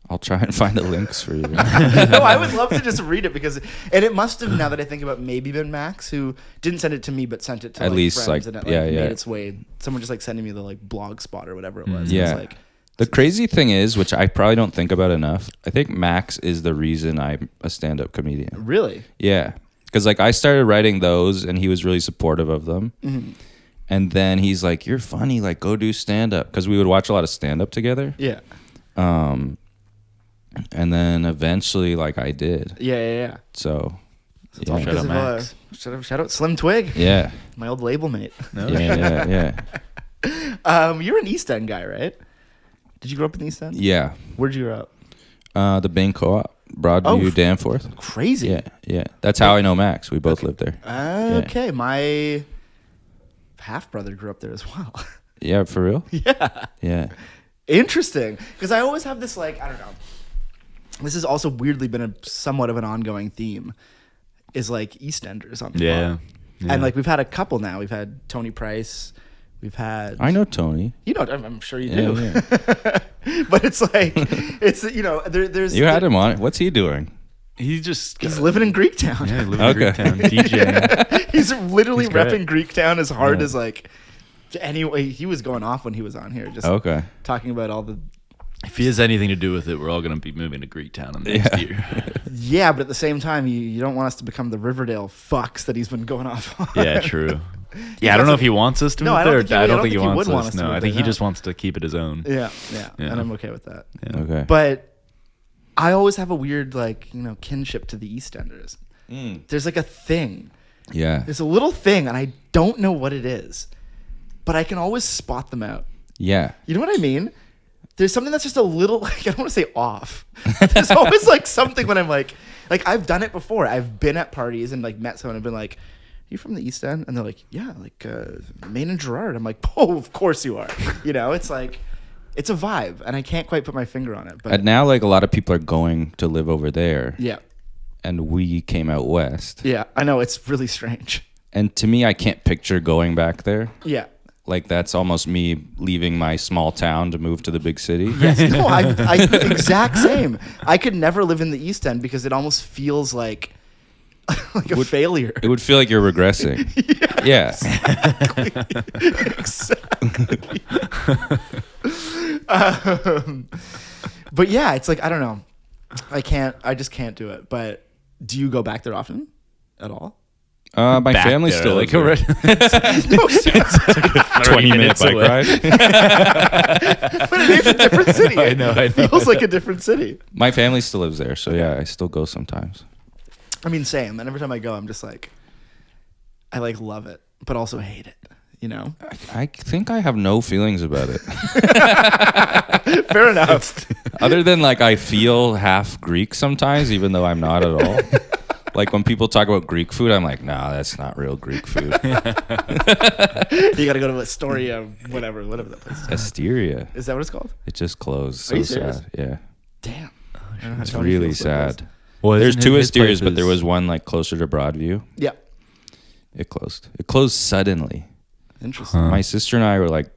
Speaker 3: I'll try and find the links for you.
Speaker 1: no, I would love to just read it, because it must have, now that I think about, maybe been Max, who didn't send it to me but sent it to
Speaker 3: At
Speaker 1: like,
Speaker 3: least,
Speaker 1: friends,
Speaker 3: like,
Speaker 1: and it
Speaker 3: yeah.
Speaker 1: made its way. Someone just like sending me the like blog spot or whatever it was.
Speaker 3: Yeah.
Speaker 1: It was like,
Speaker 3: The crazy thing is, which I probably don't think about enough, I think Max is the reason I'm a stand-up comedian.
Speaker 1: really?
Speaker 3: Yeah. Because like I started writing those and he was really supportive of them.
Speaker 1: Mm-hmm.
Speaker 3: And then he's like, "You're funny, like go do stand-up." Because we would watch a lot of stand-up together.
Speaker 1: Yeah.
Speaker 3: And then eventually like I did.
Speaker 1: Yeah.
Speaker 3: So
Speaker 1: It's all
Speaker 3: yeah.
Speaker 1: because
Speaker 2: Shout out
Speaker 1: of,
Speaker 2: Max.
Speaker 1: shout out Slim Twig,
Speaker 3: Yeah.
Speaker 1: my old label mate.
Speaker 3: Yeah.
Speaker 1: You're an East End guy, right? Did you grow up in the East End?
Speaker 3: Yeah.
Speaker 1: Where'd you grow up?
Speaker 3: The Bain Co-op, Broadview, Danforth.
Speaker 1: Crazy.
Speaker 3: Yeah. That's how I know Max. We both lived there.
Speaker 1: Okay, my half brother grew up there as well.
Speaker 3: Yeah, for real? Yeah.
Speaker 1: Interesting, because I always have this like, I don't know. This has also weirdly been somewhat of an ongoing theme, is like EastEnders on the
Speaker 2: Yeah.
Speaker 1: blog. And like we've had a couple now. We've had Tony Price. We've had.
Speaker 3: I know Tony.
Speaker 1: You know, I'm sure you
Speaker 3: Yeah,
Speaker 1: do.
Speaker 3: yeah.
Speaker 1: But it's like, it's, you know, there's.
Speaker 3: You had him on. What's he doing?
Speaker 2: He's just
Speaker 1: He's living in Greektown.
Speaker 2: yeah, living in Greektown, DJing.
Speaker 1: He's literally
Speaker 2: He's great.
Speaker 1: repping Greektown as hard
Speaker 3: Yeah.
Speaker 1: as like. Anyway, he was going off when he was on here, just
Speaker 3: Okay.
Speaker 1: talking about all the
Speaker 2: If he has anything to do with it, we're all going to be moving to Greektown in the next year.
Speaker 1: Yeah, but at the same time, you don't want us to become the Riverdale fucks that he's been going off on.
Speaker 2: Yeah, true. Yeah, I don't know if he wants us to move there. I don't think he wants us. No, I think he just wants to keep it his own.
Speaker 1: Yeah, and I'm okay with that.
Speaker 2: Yeah.
Speaker 3: Okay.
Speaker 1: But I always have a weird, like, kinship to the EastEnders. There's like a thing.
Speaker 3: Yeah.
Speaker 1: There's a little thing, and I don't know what it is, but I can always spot them out.
Speaker 3: Yeah.
Speaker 1: You know what I mean? There's something that's just a little, like, I don't want to say off. There's always like something when I'm like I've done it before. I've been at parties and like met someone and been like, "You from the East End?" And they're like, "Yeah, like Maine and Gerard." I'm like, "Oh, of course you are." It's like, it's a vibe, and I can't quite put my finger on it. But
Speaker 3: And now, like, a lot of people are going to live over there.
Speaker 1: yeah,
Speaker 3: And we came out west.
Speaker 1: yeah, I know, it's really strange.
Speaker 3: And to me, I can't picture going back there.
Speaker 1: Yeah.
Speaker 3: Like, that's almost me leaving my small town to move to the big city.
Speaker 1: Yes, no, I exact same. I could never live in the East End because it almost feels like a failure.
Speaker 3: It would feel like you're regressing. Yeah.
Speaker 1: Exactly. But yeah, it's like, I don't know. I just can't do it. But do you go back there often at all?
Speaker 3: My
Speaker 2: Back
Speaker 3: family
Speaker 2: there,
Speaker 3: still
Speaker 2: like,
Speaker 3: lives there.
Speaker 1: No, seriously.
Speaker 3: 20-minute bike ride.
Speaker 1: But it is a different city.
Speaker 2: I know.
Speaker 1: It feels like a different city.
Speaker 3: My family still lives there, so yeah, I still go sometimes.
Speaker 1: I mean, same. And every time I go, I'm just like, I like love it, but also hate it.
Speaker 3: I think I have no feelings about it.
Speaker 1: Fair enough.
Speaker 3: Other than, like, I feel half Greek sometimes, even though I'm not at all. Like, when people talk about Greek food, I'm like, nah, that's not real Greek food.
Speaker 1: You got to go to Astoria, whatever that place is.
Speaker 3: Asteria.
Speaker 1: Is that what it's called?
Speaker 3: It just closed.
Speaker 1: Are you
Speaker 3: So
Speaker 1: serious?
Speaker 3: sad. Yeah.
Speaker 1: Damn.
Speaker 3: It's really sad.
Speaker 2: Well,
Speaker 3: There's
Speaker 2: isn't
Speaker 3: two
Speaker 2: his
Speaker 3: Asterias,
Speaker 2: place
Speaker 3: but there
Speaker 2: is-
Speaker 3: was one, like, closer to Broadview.
Speaker 1: Yeah.
Speaker 3: It closed. It closed suddenly.
Speaker 1: Interesting.
Speaker 2: Huh.
Speaker 3: My sister and I were, like,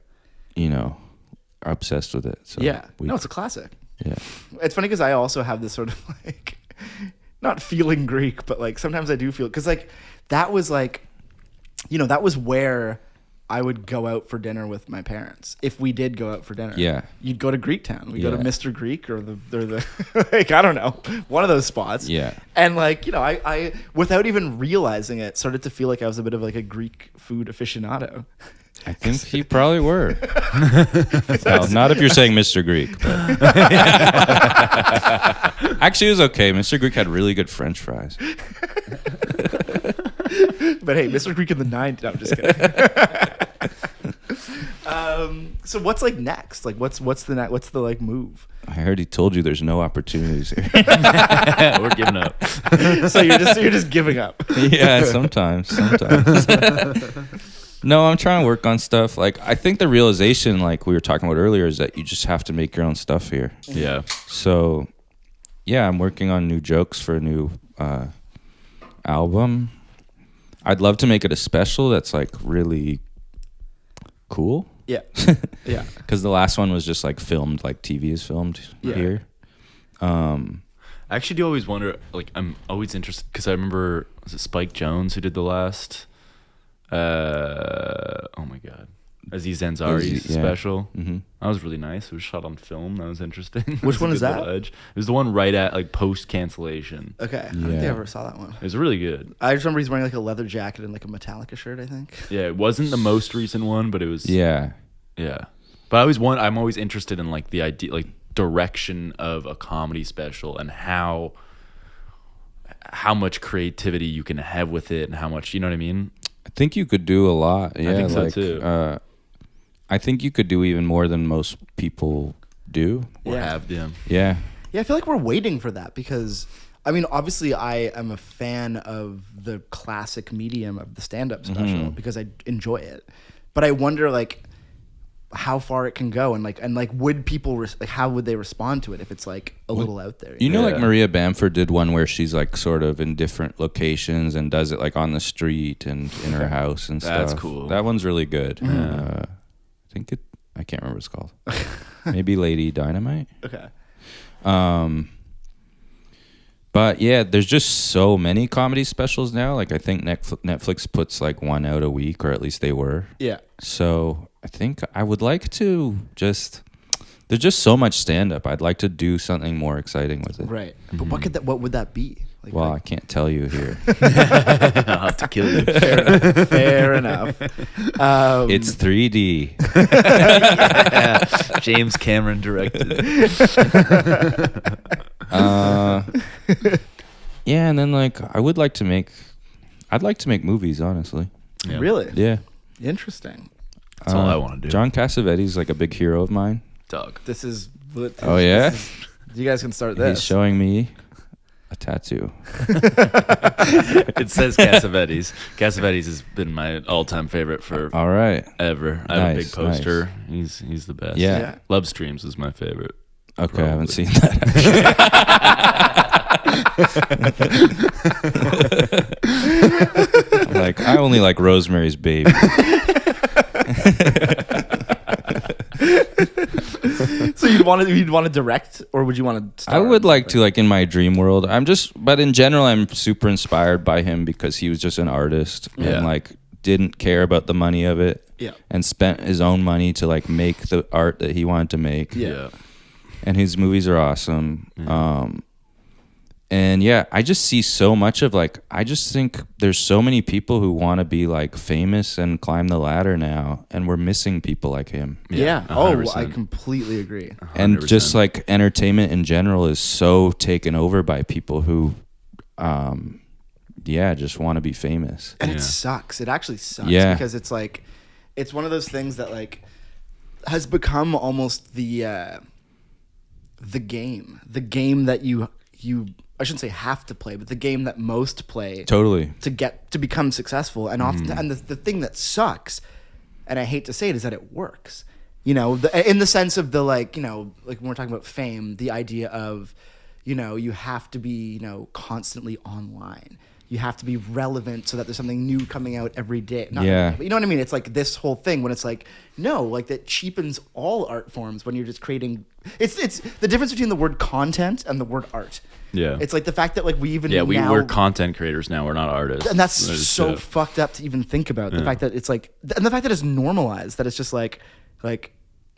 Speaker 3: are obsessed with it. So
Speaker 1: Yeah.
Speaker 3: we-
Speaker 1: No, it's a classic.
Speaker 3: yeah.
Speaker 1: It's funny because I also have this sort of like, not feeling Greek, but like sometimes I do feel, because like that was like, that was where I would go out for dinner with my parents. If we did go out for dinner,
Speaker 3: Yeah.
Speaker 1: you'd go to Greektown. We'd go to
Speaker 3: Yeah.
Speaker 1: Mr. Greek or the like, I don't know, one of those spots.
Speaker 3: Yeah.
Speaker 1: And like, I without even realizing it, started to feel like I was a bit of like a Greek food aficionado.
Speaker 3: I think you probably were. Well, not if you're saying Mr. Greek. But. Actually, it was okay. Mr. Greek had really good French fries.
Speaker 1: But hey, Mr. Greek in the 90s. No, I'm just kidding. So what's like next? Like what's the like move?
Speaker 3: I already told you there's no opportunities here.
Speaker 2: We're giving up.
Speaker 1: So you're just giving up.
Speaker 3: Yeah, sometimes. No, I'm trying to work on stuff. Like, I think the realization, like we were talking about earlier, is that you just have to make your own stuff here.
Speaker 2: Yeah.
Speaker 3: So, yeah, I'm working on new jokes for a new album. I'd love to make it a special that's like really cool.
Speaker 1: Yeah. Yeah.
Speaker 3: Because the last one was just like filmed, like TV is filmed here.
Speaker 2: I actually do always wonder, like, I'm always interested, because I remember, was it Spike Jonze who did the last, oh my God, Aziz Ansari's
Speaker 3: yeah.
Speaker 2: special?
Speaker 3: Mm-hmm.
Speaker 2: That was really nice. It was shot on film. That was interesting.
Speaker 1: Which one is that?
Speaker 2: Edge. It was the one right at, like, post-cancellation.
Speaker 1: Okay. I don't think I
Speaker 3: Yeah.
Speaker 1: ever saw that one.
Speaker 2: It was really good.
Speaker 1: I just remember he's wearing like a leather jacket and like a Metallica shirt, I think.
Speaker 2: Yeah, it wasn't the most recent one, but it was...
Speaker 3: Yeah.
Speaker 2: Yeah. But I'm always interested in, like, the idea, like, direction of a comedy special and how much creativity you can have with it and how much, you know what I mean?
Speaker 3: I think you could do a lot. Yeah,
Speaker 2: I think so
Speaker 3: like,
Speaker 2: too.
Speaker 3: I think you could do even more than most people do.
Speaker 2: Or
Speaker 1: Yeah.
Speaker 2: have them.
Speaker 3: Yeah.
Speaker 1: Yeah, I feel like we're waiting for that because, I mean, obviously I am a fan of the classic medium of the stand-up special because I enjoy it. But I wonder, like, how far it can go and would people how would they respond to it if it's like a little out there?
Speaker 3: You know, like
Speaker 2: Yeah.
Speaker 3: Maria Bamford did one where she's like sort of in different locations and does it like on the street and in her house and stuff.
Speaker 2: That's cool.
Speaker 3: That one's really good. I think I can't remember what it's called. Maybe Lady Dynamite.
Speaker 1: Okay.
Speaker 3: But yeah, there's just so many comedy specials now. Like I think Netflix puts like one out a week, or at least they were.
Speaker 1: Yeah.
Speaker 3: So I think I would like to just. there's just so much stand up. I'd like to do something more exciting with it.
Speaker 1: Right. But what would that be? Like,
Speaker 3: Well, I can't tell you here.
Speaker 2: I'll have to kill you.
Speaker 1: fair enough.
Speaker 3: It's 3D.
Speaker 2: Yeah. James Cameron directed.
Speaker 3: Yeah, and then like I'd like to make movies, honestly.
Speaker 2: Yeah.
Speaker 1: Really?
Speaker 3: Yeah.
Speaker 1: Interesting.
Speaker 2: That's all I want to do.
Speaker 3: John Cassavetes like a big hero of mine.
Speaker 2: Doug.
Speaker 1: This is.
Speaker 3: Oh yeah.
Speaker 1: You guys can start this.
Speaker 3: He's showing me a tattoo.
Speaker 2: It says Cassavetes. Cassavetes has been my all-time favorite for
Speaker 3: All right.
Speaker 2: ever. I have a big
Speaker 3: Nice,
Speaker 2: poster. He's the best.
Speaker 3: Yeah.
Speaker 1: Yeah.
Speaker 2: Love Streams is my favorite.
Speaker 3: Okay, I haven't
Speaker 2: Probably.
Speaker 3: seen that. I'm like, I only like Rosemary's Baby.
Speaker 1: So you'd want to direct, or would you want to?
Speaker 3: I would like to, like in my dream world. But in general, I'm super inspired by him because he was just an artist
Speaker 2: Yeah.
Speaker 3: and like didn't care about the money of it.
Speaker 1: Yeah.
Speaker 3: And spent his own money to like make the art that he wanted to make.
Speaker 1: Yeah.
Speaker 3: And his movies are awesome. And yeah, I just see so much of like, I just think there's so many people who want to be like famous and climb the ladder now, and we're missing people like him.
Speaker 1: Yeah.
Speaker 2: 100%.
Speaker 1: Oh, I completely agree.
Speaker 3: And
Speaker 2: 100%.
Speaker 3: just like entertainment in general is so taken over by people who, just want to be famous.
Speaker 1: And
Speaker 2: Yeah.
Speaker 1: it sucks. It actually sucks
Speaker 3: Yeah.
Speaker 1: because it's like, it's one of those things that like has become almost the game that you I shouldn't say have to play, but the game that most play
Speaker 3: Totally.
Speaker 1: to become successful. And often, and the thing that sucks, and I hate to say it, is that it works. You know, in the sense of the like, you know, like when we're talking about fame, the idea of, you know, you have to be, you know, constantly online. You have to be relevant so that there's something new coming out every day. Not
Speaker 3: Yeah.
Speaker 1: every day, but you know what I mean? It's like this whole thing when it's like, no, like that cheapens all art forms when you're just creating. It's the difference between the word content and the word art.
Speaker 2: Yeah.
Speaker 1: It's like the fact that like we even
Speaker 2: we're
Speaker 1: now,
Speaker 2: content creators now. We're not artists.
Speaker 1: and that's
Speaker 2: There's,
Speaker 1: so fucked up to even think about. The
Speaker 2: Yeah.
Speaker 1: fact that it's like, and the fact that it's normalized, that it's just like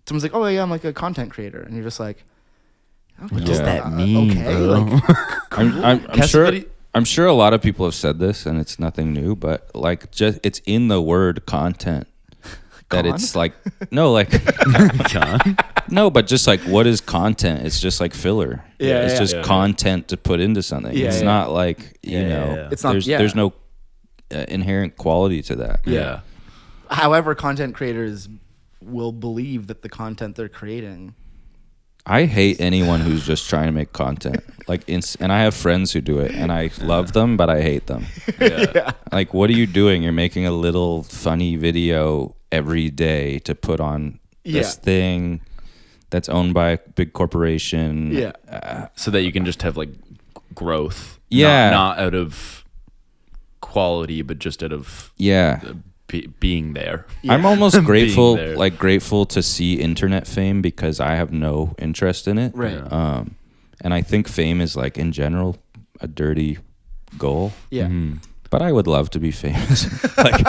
Speaker 1: someone's like, oh yeah, I'm like a content creator, and you're just like,
Speaker 2: What does that mean,
Speaker 1: okay,
Speaker 2: bro?
Speaker 1: like,
Speaker 3: I'm sure.
Speaker 2: Cassaveti-
Speaker 3: I'm sure a lot of people have said this, and it's nothing new. But like, just it's in the word content that
Speaker 1: Con?
Speaker 3: it's like like
Speaker 2: John?
Speaker 3: no, but just like what is content? It's just like filler.
Speaker 1: Yeah,
Speaker 3: it's
Speaker 1: yeah,
Speaker 3: just
Speaker 2: yeah.
Speaker 3: content to put into something.
Speaker 1: Yeah,
Speaker 3: it's
Speaker 1: yeah.
Speaker 3: not like you
Speaker 2: Yeah,
Speaker 3: know.
Speaker 2: yeah.
Speaker 1: It's not-
Speaker 3: There's
Speaker 1: yeah.
Speaker 3: there's no inherent quality to that.
Speaker 2: Yeah.
Speaker 1: however, content creators will believe that the content they're creating.
Speaker 3: I hate anyone who's just trying to make content. Like, and I have friends who do it, and I love them, but I hate them.
Speaker 2: Yeah.
Speaker 3: Like, what are you doing? You're making a little funny video every day to put on this
Speaker 1: Yeah.
Speaker 3: thing that's owned by a big corporation.
Speaker 1: Yeah.
Speaker 2: So that you can just have like growth.
Speaker 3: Yeah.
Speaker 2: Not out of quality, but just out of
Speaker 3: Yeah.
Speaker 2: being there.
Speaker 3: I'm almost
Speaker 2: Being
Speaker 3: grateful,
Speaker 2: there.
Speaker 3: grateful to see internet fame because I have no interest in it.
Speaker 1: Right.
Speaker 2: Yeah.
Speaker 3: And I think fame is like in general a dirty goal.
Speaker 1: Yeah.
Speaker 2: Mm-hmm.
Speaker 3: But I would love to be famous, like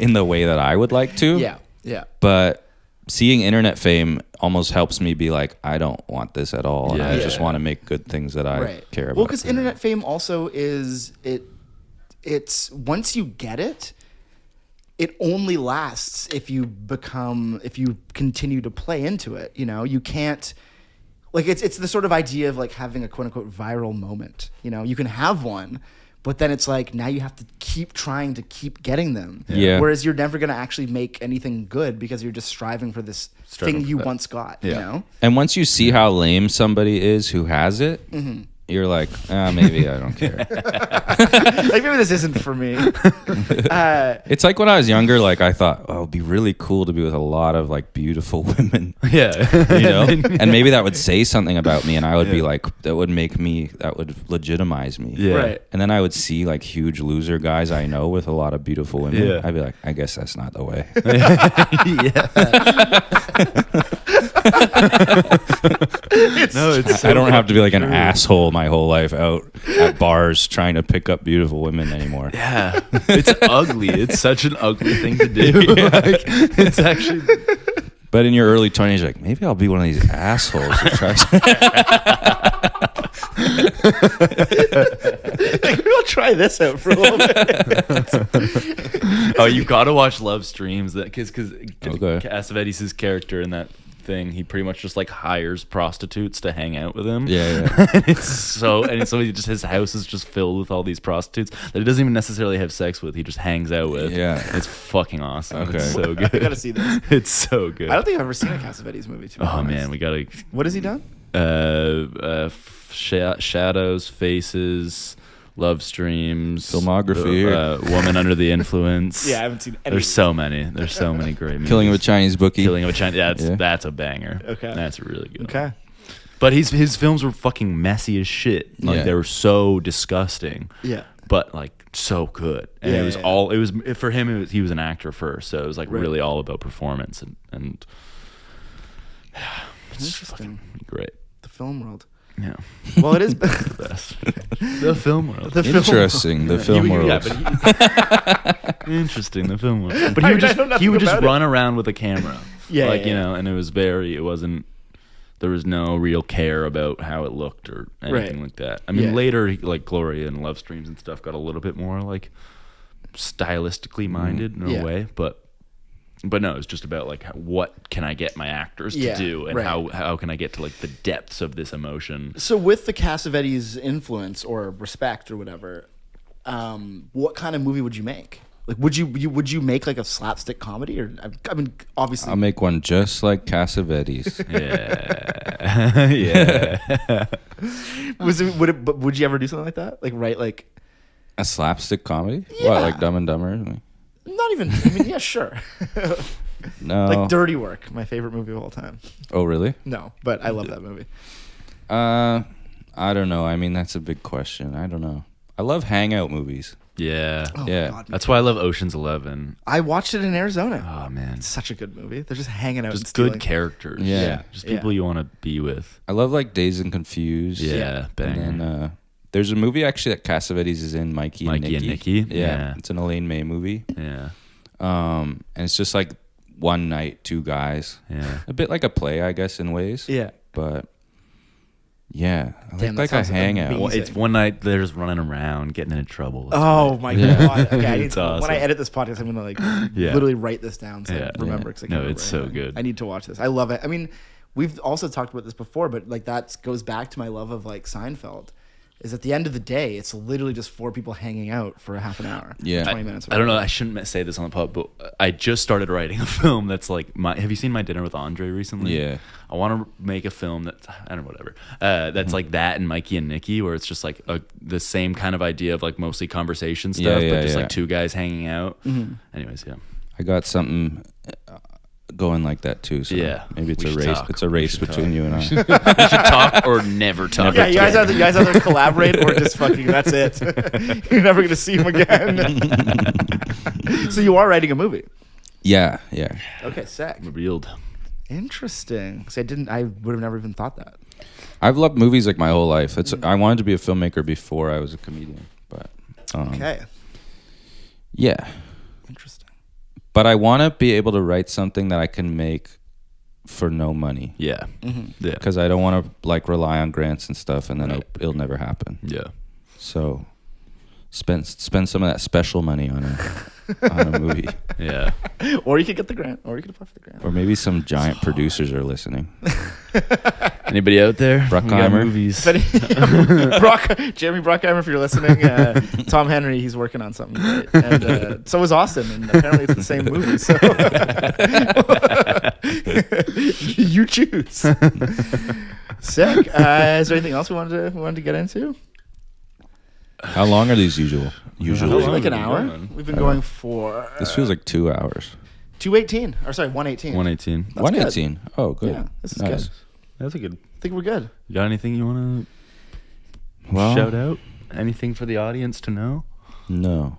Speaker 3: in the way that I would like to.
Speaker 1: Yeah. Yeah.
Speaker 3: But seeing internet fame almost helps me be like, I don't want this at all. And I
Speaker 2: Yeah.
Speaker 3: just want to make good things that I care about.
Speaker 1: Well, because internet fame also is it's once you get it, it only lasts if you continue to play into it. You know, you can't. Like it's the sort of idea of like having a quote unquote viral moment. You know, you can have one, but then it's like now you have to keep trying to keep getting them.
Speaker 3: Yeah.
Speaker 1: Whereas you're never gonna actually make anything good because you're just striving for this
Speaker 2: Striving
Speaker 1: thing
Speaker 2: for
Speaker 1: you
Speaker 2: that.
Speaker 1: once got. You
Speaker 2: Yeah.
Speaker 1: know.
Speaker 3: And once you see how lame somebody is who has it, you're like, maybe I don't care.
Speaker 1: Like maybe this isn't for me.
Speaker 3: It's like when I was younger, like I thought, oh, it'd be really cool to be with a lot of like beautiful women,
Speaker 2: Yeah.
Speaker 3: you know? And maybe that would say something about me and I would be like, that would legitimize me.
Speaker 2: Yeah.
Speaker 1: Right.
Speaker 3: And then I would see like huge loser guys I know with a lot of beautiful women.
Speaker 2: Yeah.
Speaker 3: I'd be like, I guess that's not the way.
Speaker 2: It's
Speaker 3: I don't have to be like an asshole my whole life out at bars trying to pick up beautiful women anymore.
Speaker 2: Yeah, it's ugly. It's such an ugly thing to do. Like, it's actually
Speaker 3: But in your early 20s, you're like, maybe I'll be one of these assholes who tries.
Speaker 1: We'll try this out for a little bit.
Speaker 2: Oh, you gotta watch Love Streams, that because
Speaker 3: Okay.
Speaker 2: Cassavetes' character in that thing, he pretty much just like hires prostitutes to hang out with him.
Speaker 3: Yeah.
Speaker 2: And so he just, his house is just filled with all these prostitutes that he doesn't even necessarily have sex with. He just hangs out with.
Speaker 3: Yeah.
Speaker 2: It's fucking awesome.
Speaker 3: Okay.
Speaker 2: It's so good.
Speaker 1: I gotta see this.
Speaker 2: It's so good.
Speaker 1: I don't think I've ever seen a Cassavetes movie. To be
Speaker 2: Oh
Speaker 1: honest.
Speaker 2: man, we gotta.
Speaker 1: What has he done?
Speaker 2: Shadows, Faces, Love Streams,
Speaker 3: Filmography.
Speaker 2: Woman Under the Influence.
Speaker 1: Yeah, I haven't seen any.
Speaker 2: There's so many. There's so many great movies.
Speaker 3: Killing of a Chinese bookie.
Speaker 2: Killing of a Chinese.
Speaker 3: Yeah.
Speaker 2: That's a banger.
Speaker 1: Okay.
Speaker 2: That's really good.
Speaker 1: Okay.
Speaker 2: But his films were fucking messy as shit. Like
Speaker 3: Yeah.
Speaker 2: they were so disgusting.
Speaker 1: Yeah.
Speaker 2: But like so good. And
Speaker 1: Yeah,
Speaker 2: it was
Speaker 1: yeah.
Speaker 2: all. It was for him. He was an actor first, so it was like
Speaker 1: Right.
Speaker 2: really all about performance and it's
Speaker 1: Interesting.
Speaker 2: fucking great.
Speaker 1: The film world.
Speaker 2: Yeah.
Speaker 1: Well, it is.
Speaker 2: The best. The film world.
Speaker 1: The film
Speaker 3: Interesting. The film world.
Speaker 2: Interesting, the film world. But
Speaker 1: I
Speaker 2: he would
Speaker 1: know
Speaker 2: just
Speaker 1: nothing
Speaker 2: just
Speaker 1: about it.
Speaker 2: run around with a camera.
Speaker 1: Yeah,
Speaker 2: Like,
Speaker 1: yeah,
Speaker 2: you
Speaker 1: yeah.
Speaker 2: know, and it wasn't, there was no real care about how it looked or anything
Speaker 1: Right.
Speaker 2: like that. I mean,
Speaker 1: Yeah.
Speaker 2: later, like Gloria and Love Streams and stuff got a little bit more like stylistically minded in
Speaker 1: Yeah.
Speaker 2: a way, but no, it's just about like what can I get my actors
Speaker 1: Yeah,
Speaker 2: to do, and
Speaker 1: right.
Speaker 2: how can I get to like the depths of this emotion.
Speaker 1: So with the Cassavetes influence or respect or whatever, what kind of movie would you make? Like, would you make like a slapstick comedy or? I mean, obviously.
Speaker 3: I'll make one just like Cassavetes.
Speaker 2: Yeah. Yeah.
Speaker 1: But would you ever do something like that? Like write like.
Speaker 3: A slapstick comedy?
Speaker 1: Yeah.
Speaker 3: What, like Dumb and Dumber?
Speaker 1: Not even. I mean, yeah, sure.
Speaker 3: No.
Speaker 1: Like Dirty Work, my favorite movie of all time.
Speaker 3: Oh, really?
Speaker 1: No, but I love that movie.
Speaker 3: I don't know. I mean, that's a big question. I don't know. I love hangout movies.
Speaker 2: Yeah.
Speaker 1: Oh,
Speaker 3: Yeah.
Speaker 1: God,
Speaker 2: That's why I love Ocean's 11.
Speaker 1: I watched it in Arizona.
Speaker 2: Oh man,
Speaker 1: It's such a good movie. They're just hanging out. and
Speaker 2: just
Speaker 1: stealing.
Speaker 2: good characters.
Speaker 3: Yeah.
Speaker 2: Just people you want to be with.
Speaker 3: I love like Dazed and Confused.
Speaker 2: Yeah, banger.
Speaker 3: And then there's a movie actually that Cassavetes is in, Mikey and Nikki.
Speaker 2: Yeah.
Speaker 3: It's an Elaine May movie.
Speaker 2: Yeah.
Speaker 3: And it's just like one night, two guys.
Speaker 2: Yeah.
Speaker 3: A bit like a play, I guess, in ways.
Speaker 1: Yeah.
Speaker 3: But yeah, I
Speaker 1: Damn, that
Speaker 3: like a
Speaker 1: sounds
Speaker 3: hangout.
Speaker 1: amazing.
Speaker 2: Well, it's one night they're just running around, getting into trouble.
Speaker 1: Oh my
Speaker 3: Yeah.
Speaker 1: god! Okay, I need
Speaker 2: It's
Speaker 1: to, when
Speaker 2: awesome.
Speaker 1: I edit this podcast, I'm gonna like
Speaker 2: Yeah.
Speaker 1: literally write this down so
Speaker 2: Yeah.
Speaker 1: I remember. 'Cause I
Speaker 2: No,
Speaker 1: can't
Speaker 2: it's
Speaker 1: remember
Speaker 2: so
Speaker 1: anything.
Speaker 2: good.
Speaker 1: I need to watch this. I love it. I mean, we've also talked about this before, but like that goes back to my love of like Seinfeld. Is at the end of the day, it's literally just four people hanging out for a half an hour.
Speaker 3: Yeah.
Speaker 1: 20 minutes.
Speaker 2: I don't know. I shouldn't say this on the pod, but I just started writing a film that's like have you seen My Dinner with Andre recently?
Speaker 3: Yeah.
Speaker 2: I want to make a film that I don't know, whatever. That's like that and Mikey and Nikki, where it's just like the same kind of idea of like mostly conversation stuff,
Speaker 3: Yeah,
Speaker 2: but just
Speaker 3: yeah.
Speaker 2: like two guys hanging out. Anyways, yeah.
Speaker 3: I got something going like that too. So
Speaker 2: Yeah.
Speaker 3: maybe it's
Speaker 2: We
Speaker 3: a
Speaker 2: should
Speaker 3: race.
Speaker 2: talk.
Speaker 3: It's a
Speaker 2: We
Speaker 3: race
Speaker 2: should
Speaker 3: between
Speaker 2: talk.
Speaker 3: you and I.
Speaker 2: We should talk or never talk.
Speaker 1: Yeah, you guys either collaborate or just fucking. That's it. You're never gonna see him again. So you are writing a movie.
Speaker 3: Yeah.
Speaker 1: Okay, sick.
Speaker 2: Revealed.
Speaker 1: Interesting. So I would have never even thought that.
Speaker 3: I've loved movies like my whole life. I wanted to be a filmmaker before I was a comedian, but
Speaker 1: Okay.
Speaker 3: yeah.
Speaker 1: Interesting.
Speaker 3: But I want to be able to write something that I can make for no money,
Speaker 2: Yeah. Yeah.
Speaker 3: because I don't want to like rely on grants and stuff, and then it'll never happen.
Speaker 2: Yeah.
Speaker 3: So spend some of that special money on a movie,
Speaker 2: Yeah.
Speaker 1: Or you could get the grant, or you could apply for the grant.
Speaker 3: or maybe some giant producers are listening.
Speaker 2: Anybody out there? We got
Speaker 3: Bruckheimer?
Speaker 2: movies.
Speaker 1: Jeremy Bruckheimer, if you're listening, Tom Henry, he's working on something great, and so is Austin, and apparently it's the same movie. So you choose. Sick. Is there anything else we wanted to get into?
Speaker 3: How long are these usually?
Speaker 2: long
Speaker 1: Like an
Speaker 2: have we
Speaker 1: hour.
Speaker 2: gone?
Speaker 1: We've been going for
Speaker 3: This feels like 2 hours.
Speaker 1: 2:18. Or sorry, 1:18.
Speaker 2: 118.
Speaker 1: That's
Speaker 3: 118. Oh, good.
Speaker 1: Yeah, this is
Speaker 3: Nice.
Speaker 1: good.
Speaker 2: That's a good.
Speaker 1: I think we're good.
Speaker 2: You got anything you want
Speaker 3: Well,
Speaker 2: to shout out? Anything for the audience to know?
Speaker 3: no.